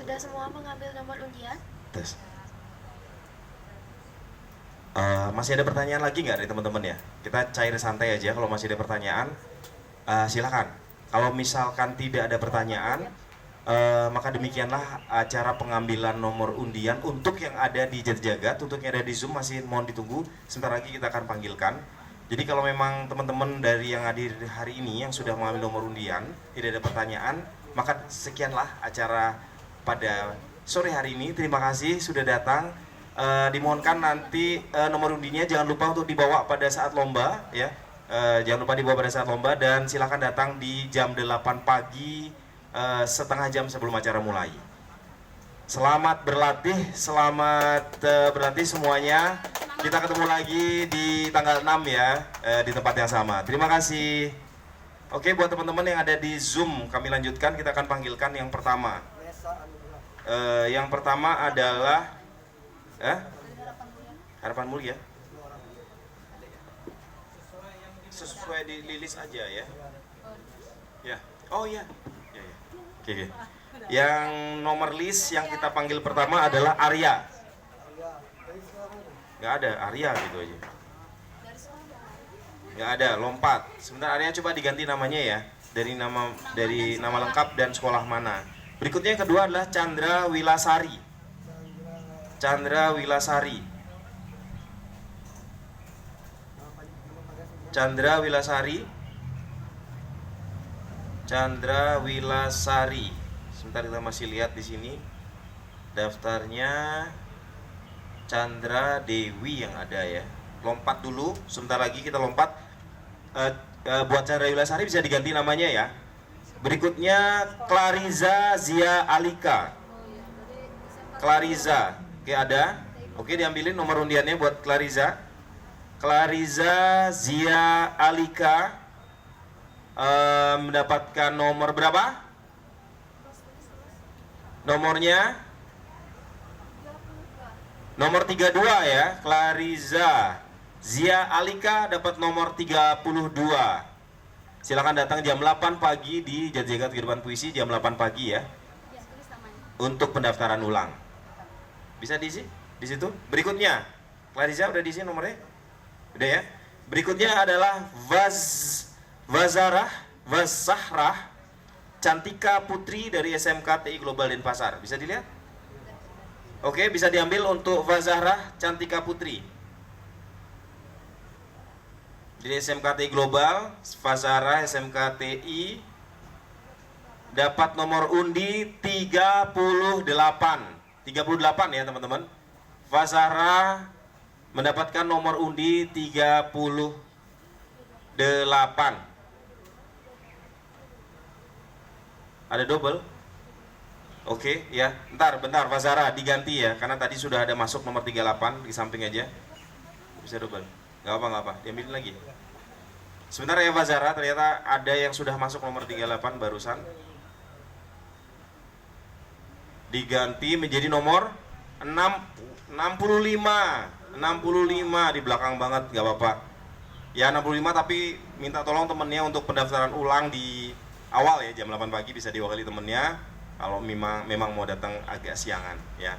Speaker 1: Sudah semua mengambil nomor undian?
Speaker 2: Tes. Masih ada pertanyaan lagi nggak dari teman-teman ya? Kita cair santai aja. Kalau masih ada pertanyaan, silakan. Kalau misalkan tidak ada pertanyaan, maka demikianlah acara pengambilan nomor undian untuk yang ada di Jatijagat. Untuk yang ada di Zoom masih mohon ditunggu. Sebentar lagi kita akan panggilkan. Jadi kalau memang teman-teman dari yang hadir hari ini yang sudah mengambil nomor undian tidak ada pertanyaan, maka sekianlah acara pada sore hari ini. Terima kasih sudah datang. Dimohonkan nanti nomor undinya jangan lupa untuk dibawa pada saat lomba ya. Jangan lupa dibawa pada saat lomba dan silakan datang di jam 8 pagi setengah jam sebelum acara mulai. Selamat berlatih, selamat berlatih semuanya. Kita ketemu lagi di tanggal 6 ya, di tempat yang sama. Terima kasih. Oke, buat teman-teman yang ada di Zoom, kami lanjutkan. Kita akan panggilkan yang pertama. Yang pertama adalah Harapan Mulia. Sesuai di lilis aja ya. Ya. Oh ya. Ya, ya. Oke. Yang nomor list yang kita panggil pertama adalah Arya. Nggak ada, Arya gitu aja. Nggak ada, lompat. Sebentar, Arya coba diganti namanya ya. Dari nama lengkap dan sekolah mana. Berikutnya yang kedua adalah Chandra Wilasari. Chandra Wilasari. Chandra Wilasari. Chandra Wilasari. Sebentar kita masih lihat di sini daftarnya. Chandra Dewi yang ada ya. Lompat dulu, sebentar lagi kita lompat. Buat Chandra Wilasari bisa diganti namanya ya. Berikutnya Clariza Zia Alika. Clariza, oke ada. Oke, diambilin nomor undiannya buat Clariza. Clariza Zia Alika mendapatkan nomor berapa? Nomornya nomor 32 ya. Clariza Zia Alika dapat nomor 32. Silakan datang jam 8 pagi di Jatijagat Kehidupan Puisi, jam 8 pagi ya. Untuk pendaftaran ulang. Bisa diisi di situ. Berikutnya, Clariza udah diisi nomornya? Udah ya. Berikutnya adalah Vazahrah Cantika Putri dari SMK TI Global Denpasar. Bisa dilihat? Oke, bisa diambil untuk Vazahrah Cantika Putri. Di SMK TI Global, Vazahrah SMK TI dapat nomor undi 38. 38 ya teman-teman. Vazahrah mendapatkan nomor undi 38. Ada double? Oke ya, bentar Vazahrah diganti ya, karena tadi sudah ada masuk nomor 38 di samping aja. Bisa double. Gak apa, diambilin lagi. Sebentar ya Vazahrah, ternyata ada yang sudah masuk nomor 38 barusan. Diganti menjadi nomor 65 di belakang banget, gak apa-apa. Ya 65, tapi minta tolong temennya untuk pendaftaran ulang di awal ya, jam 8 pagi bisa diwakili temennya. Kalau memang mau datang agak siangan ya.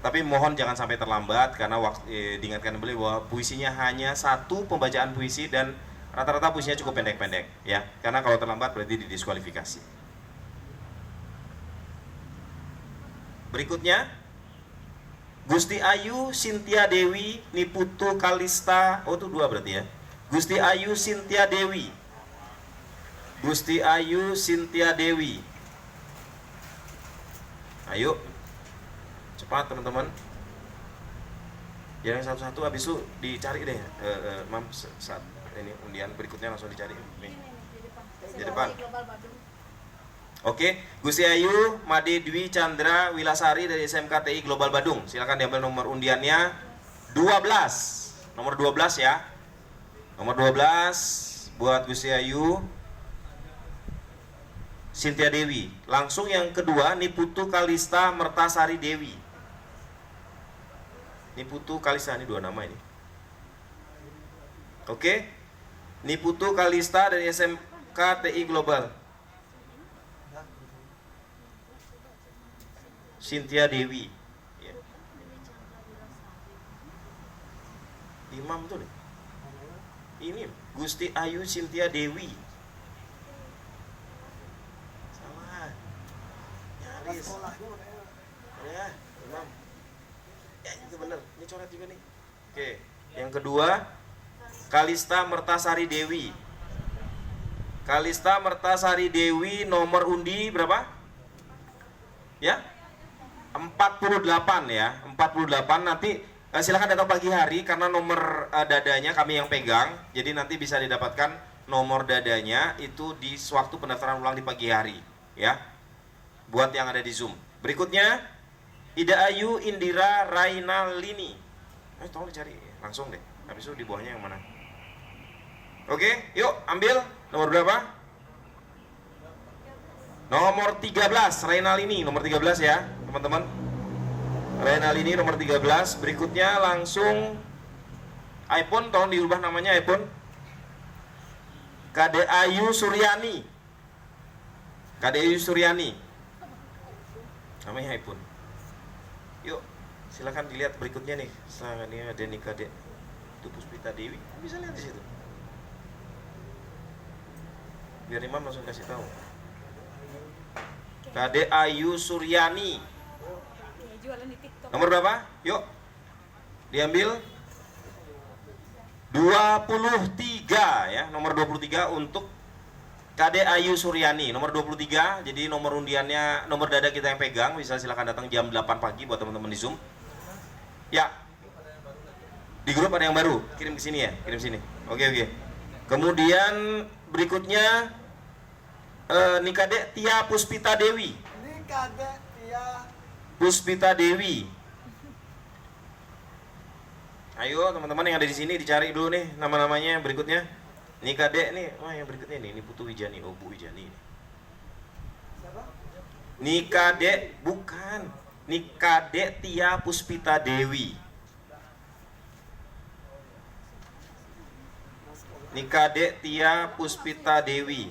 Speaker 2: Tapi mohon jangan sampai terlambat karena diingatkan kembali bahwa puisinya hanya satu pembacaan puisi dan rata-rata puisinya cukup pendek-pendek ya. Karena kalau terlambat berarti didiskualifikasi. Berikutnya Gusti Ayu Sintia Dewi Niputu Kalista. Oh itu 2 berarti ya. Gusti Ayu Sintia Dewi. Gusti Ayu Sintia Dewi. Ayo cepat teman-teman. Yang satu-satu habis itu dicari deh. Mam saat ini undian berikutnya langsung dicari nih. Di depan. Oke, Gusti Ayu Made Dwi Chandra Wilasari dari SMK TI Global Badung. Silakan diambil nomor undiannya 12. Nomor 12 ya. Nomor 12 buat Gusti Ayu Sintia Dewi. Langsung yang kedua Niputu Kalista Mertasari Dewi. Niputu Kalista, ini 2 nama ini. Oke. Niputu Kalista dari SMK TI Global. Cynthia Dewi. Ya. Imam tuh deh. Ini Gusti Ayu Cynthia Dewi. Salah. Nyaris. Ya, Imam. Ya, itu bener. Ini coret juga nih. Oke. Yang kedua, Kalista Mertasari Dewi. Kalista Mertasari Dewi, nomor undi berapa? Ya? 48 ya. 48 nanti silakan datang pagi hari karena nomor dadanya kami yang pegang. Jadi nanti bisa didapatkan nomor dadanya itu di waktu pendaftaran ulang di pagi hari, ya. Buat yang ada di Zoom. Berikutnya Ida Ayu Indira Rainalini. Tolong dicari langsung deh. Habis itu di bawahnya yang mana? Oke, yuk ambil nomor berapa? Nomor 13, Rainalini, nomor 13 ya, teman-teman. Rainalini nomor 13. Berikutnya langsung iPhone, tolong diubah namanya iPhone. Kade Ayu Suryani. Kade Ayu Suryani. Namanya iPhone. Yuk, silakan dilihat berikutnya nih. Setelah ini ada nih Kade itu Puspita Dewi, bisa lihat di situ. Biar Imam langsung kasih tahu. Kade Ayu Suryani. Nomor berapa? Yuk. Diambil 23 ya, nomor 23 untuk Kade Ayu Suryani, nomor 23. Jadi nomor undiannya, nomor dada kita yang pegang, bisa silakan datang jam 8 pagi buat teman-teman di Zoom. Ya. Di grup ada yang baru, kirim ke sini ya, kirim sini. Oke. Kemudian berikutnya Nikade Tia Puspita Dewi.
Speaker 9: Nikade Tia
Speaker 2: Puspita Dewi. Ayo teman-teman yang ada di sini dicari dulu nih nama-namanya berikutnya. Nikade nih, wah yang berikutnya nih, ini Putu Wijani, oh Bu Wijani.
Speaker 9: siapa?
Speaker 2: Nikade bukan, Nikade Tia Puspita Dewi. Nikade Tia Puspita Dewi.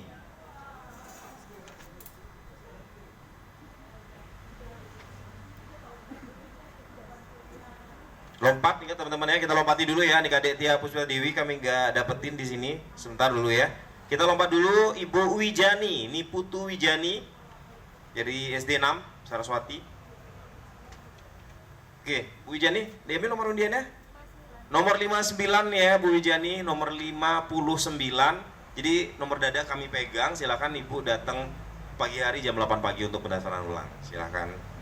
Speaker 2: Lompat nih teman-teman ya, kita lompati dulu ya. Nikade Tia Puspita Dewi kami nggak dapetin di sini. Sebentar dulu ya. Kita lompat dulu Ibu Wijani, ini Putu Wijani dari SD 6 Saraswati. Oke, Bu Wijani, diambil nomor undiannya? Nomor 59 ya Bu Wijani, nomor 59. Jadi nomor dada kami pegang, silakan Ibu datang pagi hari jam 8 pagi untuk pendaftaran ulang. Silakan.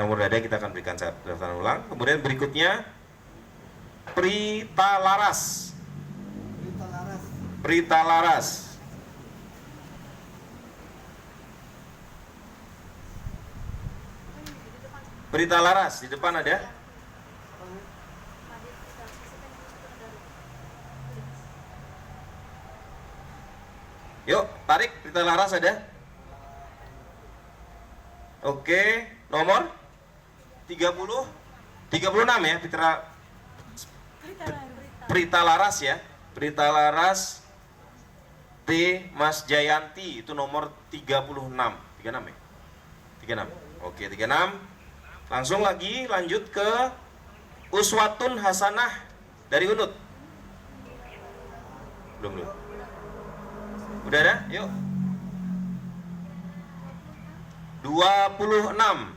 Speaker 2: Nomor dada kita akan berikan saat pendaftaran ulang. Kemudian berikutnya Prita Laras. Prita Laras. Prita Laras di depan ada. Yuk, tarik Prita Laras ada. Oke, nomor 36 ya, Prita Laras ya. Prita Laras T Mas Jayanti itu nomor 36 ya? 36. Oke, 36. Langsung lagi lanjut ke Uswatun Hasanah dari Unut. Belum. Udah ada? Yuk. 26.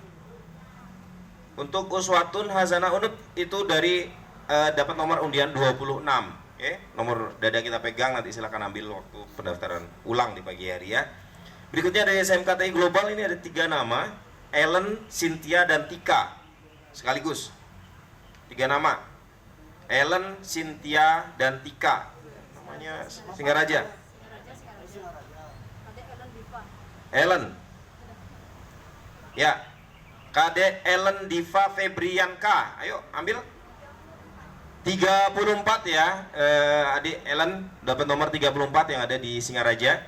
Speaker 2: Untuk Uswatun Hasanah Unut itu dari dapat nomor undian 26. Oke, nomor dada kita pegang, nanti silakan ambil waktu pendaftaran ulang di pagi hari ya. Berikutnya dari SMKTI Global ini ada 3 nama, Ellen, Cynthia, dan Tika. Sekaligus 3 nama, Ellen, Cynthia, dan Tika. Namanya Singaraja. Ellen. Ya. Kade Ellen Diva Febrianka. Ayo ambil 34 ya. Adik Ellen dapat nomor 34 yang ada di Singaraja.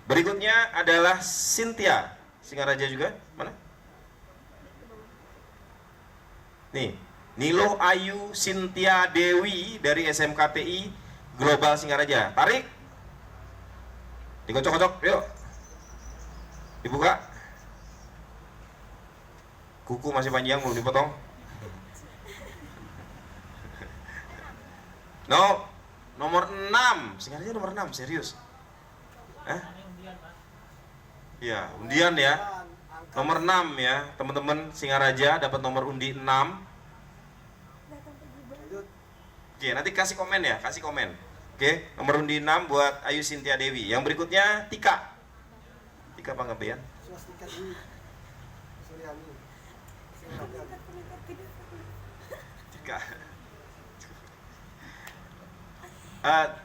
Speaker 2: Berikutnya adalah Cynthia. Singaraja juga. Mana? Nih, Nilo Ayu Cynthia Dewi dari SMKTI Global Singaraja. Tarik. Dikocok-kocok, yuk. Dibuka. Kuku masih panjang, belum dipotong. No, nomor 6. Singkatannya nomor 6, serius. Ya, undian ya. Nomor 6 ya, teman-teman Singaraja dapat nomor undi 6. Oke, nanti kasih komen ya, kasih komen. Oke, nomor undi 6 buat Ayu Sintia Dewi. Yang berikutnya Tika. Tika Panggabean.
Speaker 9: Swastika Dewi Suryani.
Speaker 2: Tika.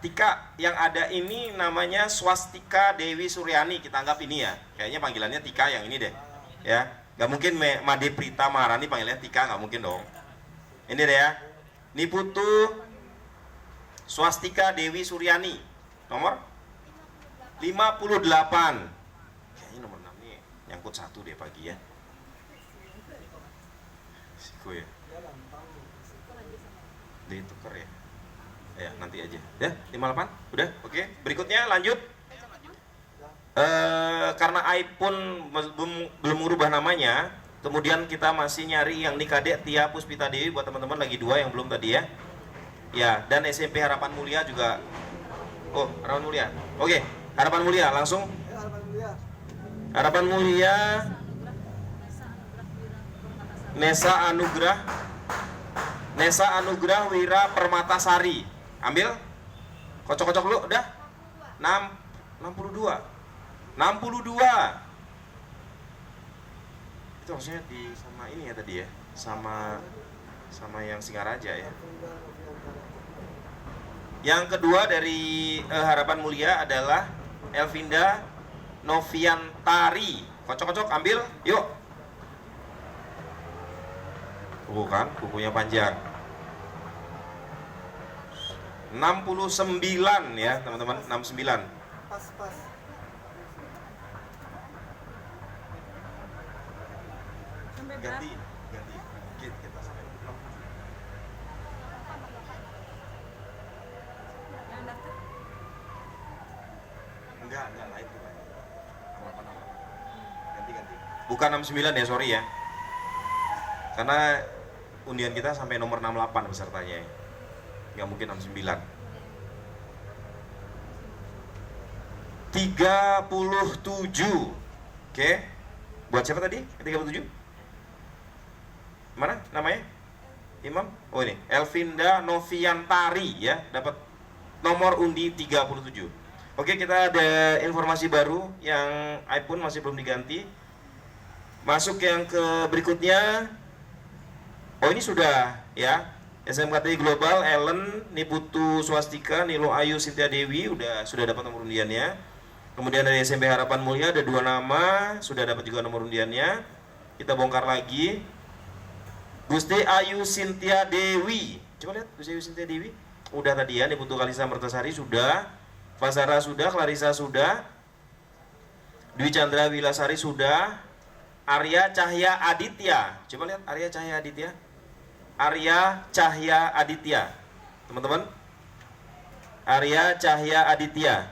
Speaker 2: Tika yang ada ini namanya Swastika Dewi Suryani, kita anggap ini ya. Kayaknya panggilannya Tika yang ini deh. Ya, nggak mungkin Made Prita Maharani panggilannya Tika, nggak mungkin dong. Ini deh ya. Ini Putu Swastika Dewi Suryani. Nomor 58. Kayaknya nomor 6 nih nyangkut satu deh pagi ya. Siko ya. Dia tuker ya. Ya, nanti aja. Ya, 58. Udah, oke. Berikutnya lanjut. Karena iPhone belum merubah namanya, kemudian kita masih nyari yang Nikadek Tia Puspita Dewi buat teman-teman lagi 2 yang belum tadi ya. Ya, dan SMP Harapan Mulia juga. Oh, Harapan Mulia. Oke, Harapan Mulia langsung. Harapan Mulia. Nesa Anugrah Wira Permatasari. Ambil. Kocok-kocok dulu, udah. 62. Itu maksudnya di sama ini ya tadi ya. Sama yang Singaraja ya. Yang kedua dari Harapan Mulia adalah Elvinda Noviantari. Kocok-kocok, ambil, yuk. Bukan, kukunya panjang. 69 ya teman-teman, 69.
Speaker 9: Pas.
Speaker 2: Ganti. Kita sampai 6. Enggak lain tuh. Ganti. Bukan 69 ya, sorry ya. Karena undian kita sampai nomor 68 pesertanya ya. Nggak mungkin 69. 37. Oke. Buat siapa tadi? 37? Mana namanya? Imam? Oh ini, Elvinda Noviantari ya, dapat nomor undi 37. Oke, kita ada informasi baru yang iPhone masih belum diganti. Masuk yang ke berikutnya. Oh ini sudah ya. SMKTI Global Ellen Niputu Swastika Nilo Ayu Sintia Dewi sudah dapat nomor undiannya. Kemudian dari SMP Harapan Mulia ada 2 nama, sudah dapat juga nomor undiannya. Kita bongkar lagi. Gusti Ayu Sintia Dewi. Coba lihat Gusti Ayu Sintia Dewi. Udah tadi ya, Niputu Kalisa Mertasari sudah. Fasara sudah, Clarissa sudah. Dwi Chandra Wilasari sudah. Arya Cahya Aditya. Coba lihat Arya Cahya Aditya. Arya Cahya Aditya. Teman-teman. Arya Cahya Aditya.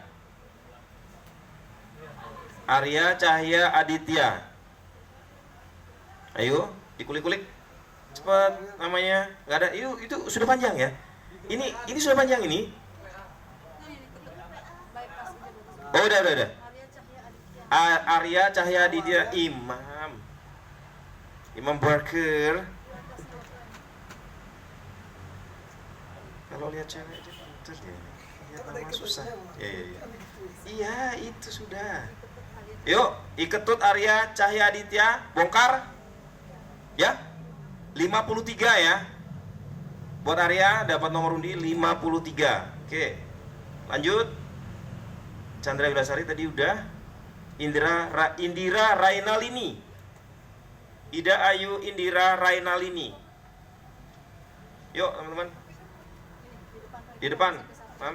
Speaker 2: Arya Cahya Aditya. Ayo, dikulik-kulik. Cepat namanya. Enggak ada. Itu sudah panjang ya. Ini sudah panjang ini. Oh, udah. Arya Cahya Aditya Imam Barker. Kalau lihat cewek aja pinter ya. Lihat nama susah. Iya, itu sudah. Yuk, iketut Arya Cahya Aditya, bongkar. Ya. 53 ya. Buat Arya dapat nomor undi 53. Oke. Lanjut. Chandra Wilasari tadi udah. Indira Rainalini. Ida Ayu Indira Rainalini. Yuk, teman-teman. Di depan, Mam.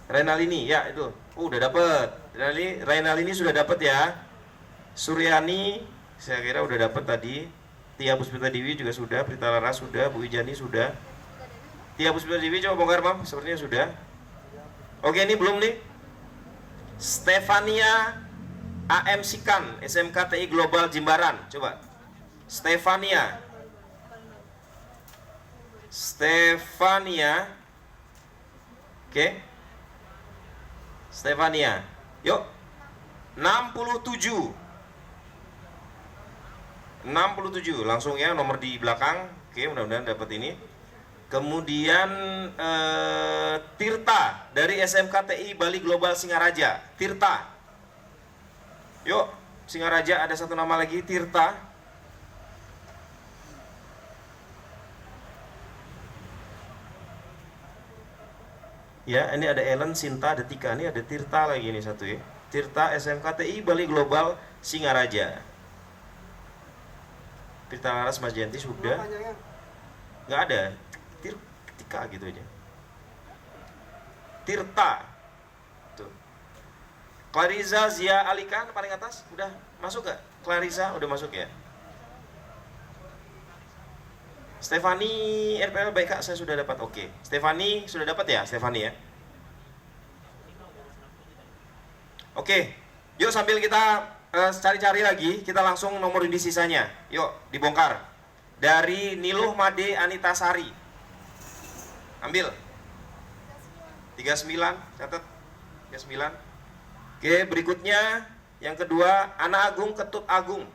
Speaker 2: Rainalini, ya itu. Udah dapet. Rainalini sudah dapet ya. Suryani, saya kira udah dapet tadi. Tia Puspita Dewi juga sudah. Prita Lara sudah. Bu Wijani sudah. Tia Puspita Dewi coba bongkar, Mam. Sepertinya sudah. Oke, ini belum nih. Stefania AM Sikan, SMK TI Global Jimbaran. Coba. Stefania. Oke. Stefania. Yuk. 67. 67 langsung ya, nomor di belakang. Oke, mudah-mudahan dapat ini. Kemudian Tirta dari SMK TI Bali Global Singaraja. Tirta. Yuk, Singaraja ada satu nama lagi, Tirta. Ya, ini ada Ellen, Sinta, ada Tika, ini ada Tirta lagi ini satu ya. Tirta SMK TI Bali Global Singaraja. Tirta Laras Mas Janti sudah. Nggak ada. Tika gitu aja. Tirta. Tuh. Clariza Zia Alika paling atas udah masuk gak? Clariza udah masuk ya. Stefani RPL baik Kak, saya sudah dapat. Oke. Stefani sudah dapat ya, Stefani ya. Oke. Yuk sambil kita cari-cari lagi, kita langsung nomor di sisanya. Yuk, dibongkar. Dari Niluh Made Anita Sari. Ambil. 39, catat. 39. Oke, berikutnya yang kedua, Ana Agung Ketut Agung.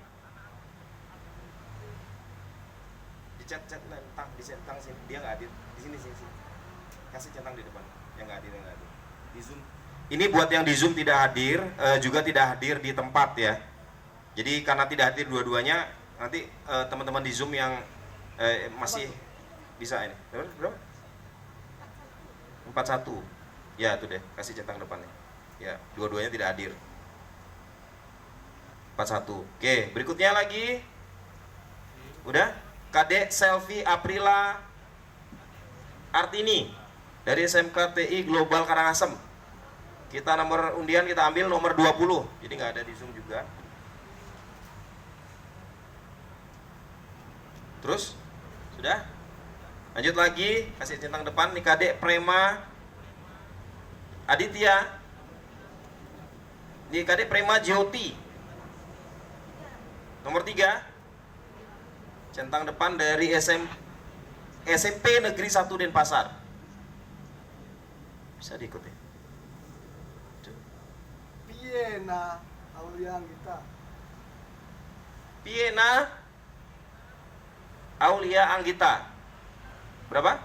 Speaker 2: Dicentang sini, dia nggak hadir. Di sini. Kasih centang di depan. Yang nggak hadir. Di Zoom. Ini buat yang di Zoom tidak hadir, juga tidak hadir di tempat ya. Jadi karena tidak hadir dua-duanya, nanti teman-teman di Zoom yang masih bisa ini. Berapa? 41. Ya, itu deh, kasih centang depannya. Ya, dua-duanya tidak hadir. 41. Oke, berikutnya lagi. Udah? Kadek Selfie Aprila Artini dari SMK TI Global Karangasem. Kita nomor undian kita ambil nomor 20. Jadi nggak ada di Zoom juga. Terus? Sudah? Lanjut lagi, kasih centang depan nih Kadek Prema Aditya. Nih Kadek Prema Jyoti. Nomor 3. Centang depan dari SMP Negeri 1 Denpasar. Bisa diikuti.
Speaker 9: Piena Aulia Anggita.
Speaker 2: Piena Aulia Anggita. Berapa?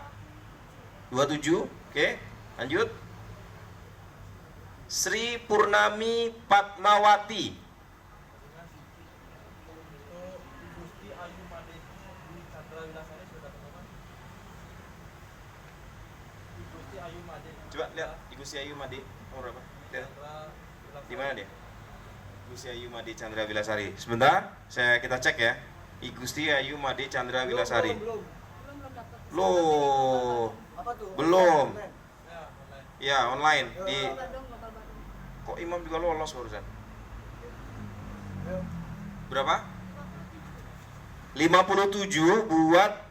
Speaker 2: 27. Oke, lanjut. Sri Purnami Patmawati. Coba lihat Igusti Ayu Made nomor berapa? Lihat. Di mana dia? Igusti Ayu Made Chandra Wilasari. Sebentar, kita cek ya. Igusti Ayu Made Chandra Wilasari. Loh. Belum. Ya, online di kok Imam juga lolos barusan. Berapa? 57 buat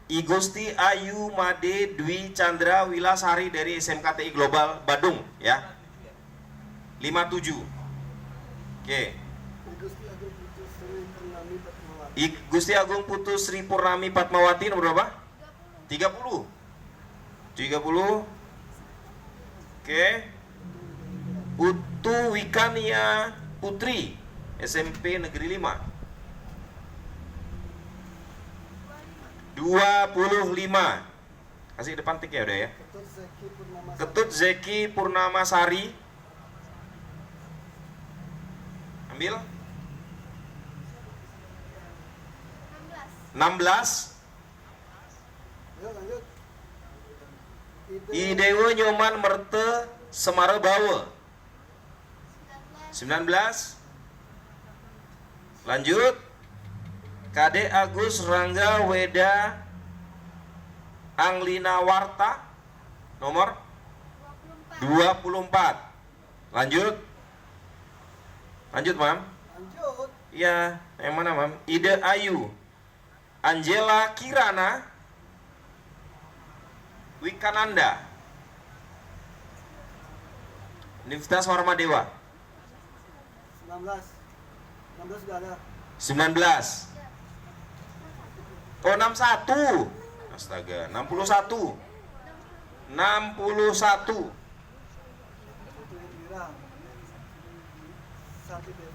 Speaker 2: Igusti Ayu Made Dwi Chandra Wilasari dari SMK TI Global Badung ya. 57. Oke. Gusti Agung Putu Sri Purnami Patmawati nomor berapa? 30. 30. Oke. Putu Wikania Putri SMP Negeri 5. 25. Kasih depan tik ya udah ya. Ketut Zeki Purnamasari. Ambil 16. Idewo Nyoman Merte Semarabawa 19. Lanjut Kade Agus Rangga Weda Anglina Warta nomor 24. Lanjut Mam.
Speaker 9: Lanjut.
Speaker 2: Iya, yang mana Mam? Ide Ayu Angela Kirana Wikananda Niftas Warmadewa
Speaker 9: 16 sudah ada.
Speaker 2: 19. Oh 61. Astaga, 61. 61.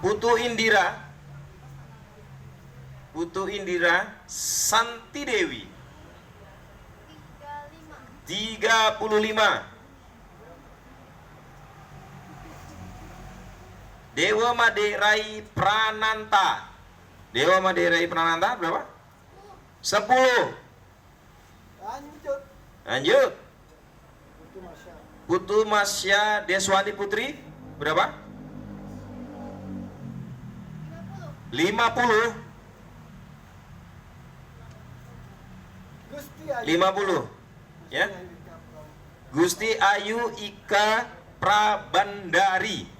Speaker 9: Putu Indira.
Speaker 2: Putu Indira Santi Dewi 35. Dewa Maderai Prananta. Dewa Maderai Prananta berapa? 10. Lanjut. Putu Masya Deswandi Putri berapa? 50. 50. Ya. Gusti Ayu Ika Prabandari.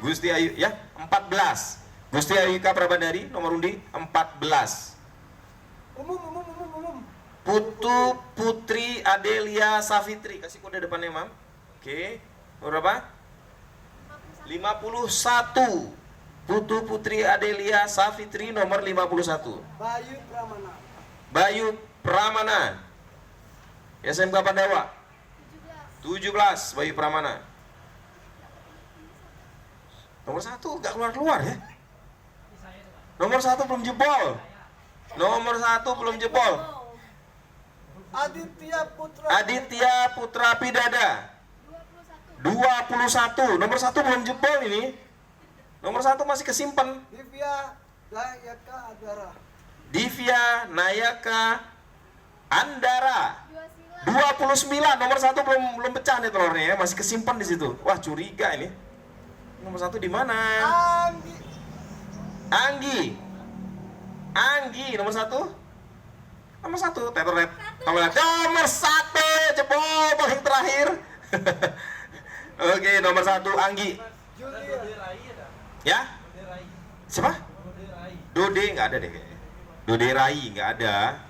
Speaker 2: Gusti Ayu ya, 14. Gusti Ayu Ika Prabandari nomor undi 14.
Speaker 9: Umum.
Speaker 2: Putu Putri Adelia Safitri, kasih kode depannya, Mam. Oke. Berapa? 51. Putu Putri Adelia Safitri nomor 51. Bayu Pramana. SMK Pandawa. 17. Bayu Pramana. Nomor 1 gak keluar ya. Nomor 1 belum jebol. Nomor 1 belum jebol. Aditya Putra Pidada 21. Nomor 1 belum jebol ini. Nomor 1 masih kesimpan. Divya Nayaka Andara 29. Nomor 1 belum pecah nih telurnya ya, masih kesimpan di situ. Wah, curiga ini. Nomor 1 di mana? Anggi nomor 1. Nomor 1 Tetrolet. Nomor 1 jebol paling terakhir. Oke, nomor 1 Anggi. Ya? Siapa? Dode nggak ada deh kayaknya. Dode Rai nggak ada.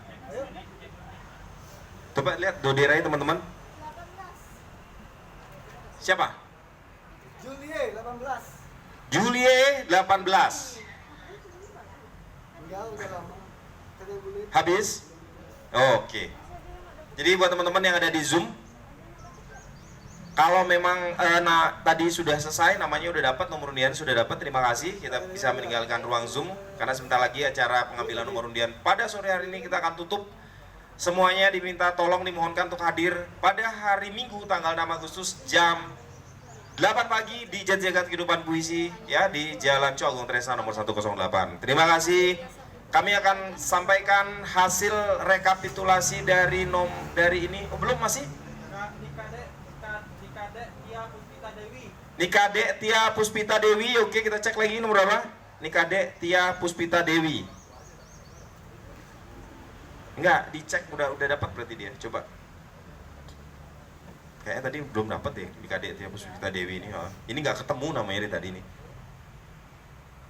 Speaker 2: Coba lihat Dode Rai teman-teman. Siapa? Julie 18. Habis? Oke. Jadi buat teman-teman yang ada di Zoom, kalau memang tadi sudah selesai, namanya udah dapat, nomor undian sudah dapat, terima kasih. Kita bisa meninggalkan ruang Zoom karena sebentar lagi acara pengambilan nomor undian pada sore hari ini kita akan tutup. Semuanya diminta tolong dimohonkan untuk hadir pada hari Minggu tanggal 6 Agustus jam 8 pagi di Jati-Jagat Kehidupan Puisi ya, di Jalan Cogong Tresa nomor 108. Terima kasih. Kami akan sampaikan hasil rekapitulasi dari ini. Oh, belum masih? Nikade Tia Puspita Dewi. Oke, kita cek lagi nomor berapa? Nikade Tia Puspita Dewi. Enggak, dicek udah dapat berarti dia. Coba. Kayaknya tadi belum dapat ya Nikade Tia Puspita Dewi ini. Ini nggak ketemu namanya dari tadi ini.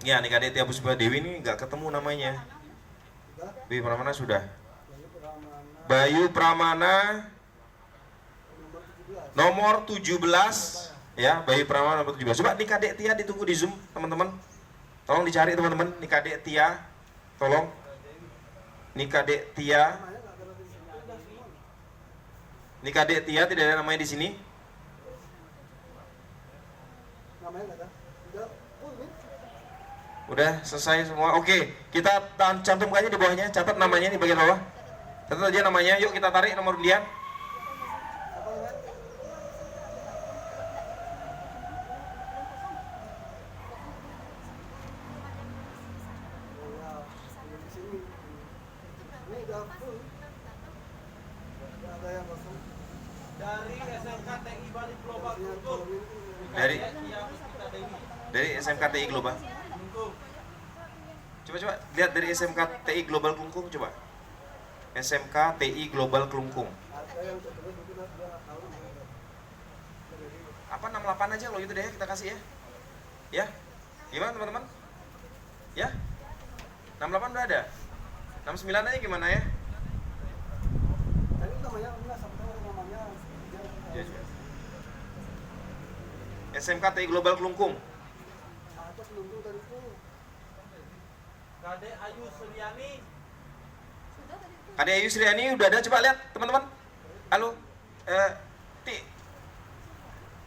Speaker 2: Ya, Nikade Tia Puspita Dewi ini nggak ketemu namanya. Bayu Pramana sudah. Bayu Pramana nomor 17 ya, Bayu Pramana nomor 17. Coba Nikade Tia ditunggu di Zoom, teman-teman. Tolong dicari teman-teman, Nikade Tia. Tolong. Nikade Tia. Nikade Tia tidak ada namanya di sini. Udah selesai semua. Oke, kita cantumkannya di bawahnya, catat namanya di bagian bawah. Catat aja namanya. Yuk kita tarik nomor undian. Dari SMK TI Global. Coba lihat dari SMK TI Global Klungkung coba. SMK TI Global Klungkung. Apa 68 aja kalau gitu deh kita kasih ya. Ya. Gimana teman-teman? Ya. 68 udah ada. 69 aja gimana ya? SMK TI Global Klungkung.
Speaker 9: selungguh tadi itu.
Speaker 10: Kade Ayu Suryani.
Speaker 8: Sudah tadi itu.
Speaker 2: Adik Ayu Suryani udah ada, coba lihat teman-teman. Halo, Ti.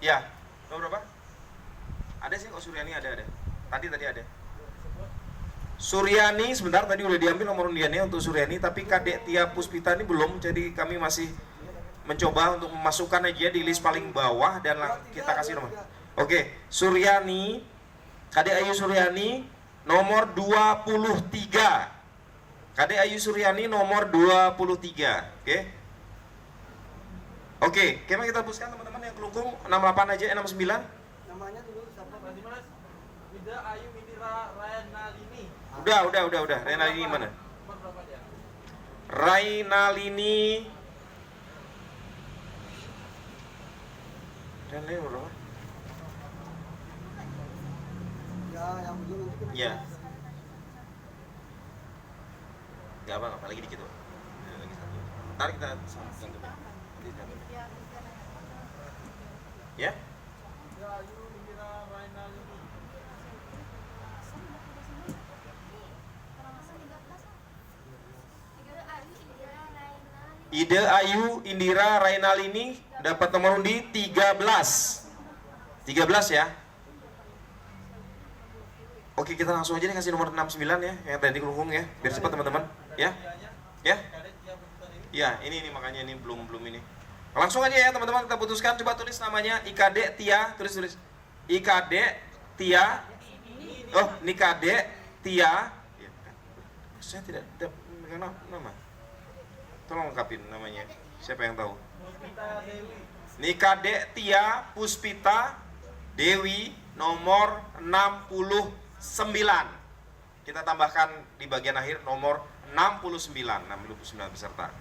Speaker 2: Ya, nomor berapa? Ada sih kok Suryani ada. Tadi ada. Suryani sebentar tadi udah diambil nomor undiannya untuk Suryani, tapi Kadek Tia Puspita ini belum, jadi kami masih mencoba untuk memasukkan aja di list paling bawah dan kita kasih nomor. Oke, Suryani, Kadek Ayu Suryani nomor 23. Kadek Ayu Suryani nomor 23. Oke, kemana kita hapuskan teman-teman yang kelungkung 68 aja, 69.
Speaker 9: Namanya dulu siapa?
Speaker 10: Mas Dimas. Ida Ayu Indira Rayanalini.
Speaker 2: Udah. Rainalini mana?
Speaker 10: Nomor berapa dia?
Speaker 2: Rainalini. Rainalini nomor berapa?
Speaker 9: Ya, yang belum nanti kita.
Speaker 2: Iya. Gak apa-apa, lagi dikit, Pak. Lagi satu. Ntar kita sambungkan ke belakang. Ya?
Speaker 10: Ida Ayu Indira Rayanalini.
Speaker 2: Ide Ayu Indira Rainalini dapat nomor undi 13. 13 ya. Oke, kita langsung aja nih kasih nomor 69 ya, yang tadi kelungkung ya, biar cepat teman-teman. Ya? Ya?
Speaker 10: Kade Tia Puspita Dewi.
Speaker 2: Ya, ini makanya ini belum ini. Langsung aja ya teman-teman, kita putuskan. Coba tulis namanya Ikade Tia, tulis. Ikade Tia. Oh, Nikade Tia. Ya, saya tidak memegang nama. Tolong lengkapin namanya. Siapa yang tahu?
Speaker 10: Puspita Dewi.
Speaker 2: Nikade Tia Puspita Dewi nomor 69. Kita tambahkan di bagian akhir nomor 69 peserta.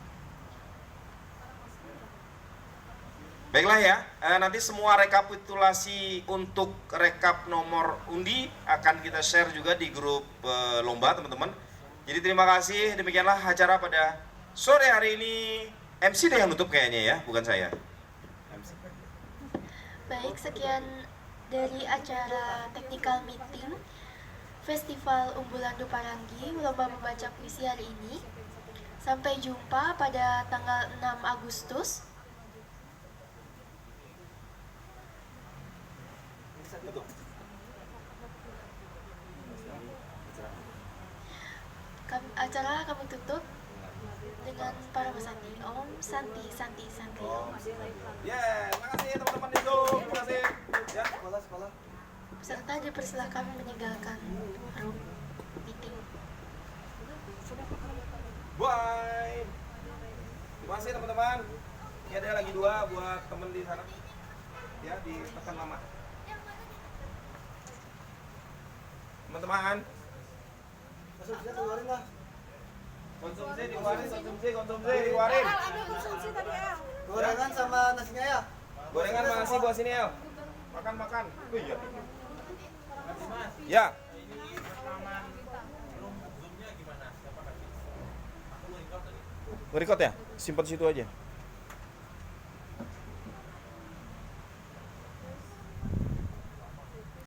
Speaker 2: Baiklah ya, nanti semua rekapitulasi untuk rekap nomor undi akan kita share juga di grup lomba teman-teman. Jadi terima kasih, demikianlah acara pada sore hari ini. MC deh yang nutup kayaknya ya, bukan saya.
Speaker 1: Baik, sekian dari acara technical meeting Festival Unggulan Duparangi Lomba Membaca Puisi hari ini. Sampai jumpa pada tanggal 6 Agustus. Acara kami tutup dengan para pesanti. Om Santi.
Speaker 2: Ya, terima kasih teman-teman di Zoom. Terima kasih. Ya,
Speaker 9: Sekolah.
Speaker 1: Peserta dipersilakan meninggalkan room meeting.
Speaker 2: bye. Terima kasih teman-teman. Ini ada lagi 2 buat temen di sana. Ya, di tekan nama. Teman-teman,
Speaker 9: Masuk bisa keluarin lah.
Speaker 2: konsumsi dikeluarin.
Speaker 8: Konsumsi tadi ya.
Speaker 9: Gorengan sama nasinya ya.
Speaker 2: Gorengan sama nasi buat sini, El. Makan. Oh iya.
Speaker 10: Mas Dimas.
Speaker 2: Ya.
Speaker 10: Ini rekaman room Zoom-nya gimana? Siapa kasih? Aku record tadi.
Speaker 2: Nge-record ya? Simpan situ aja.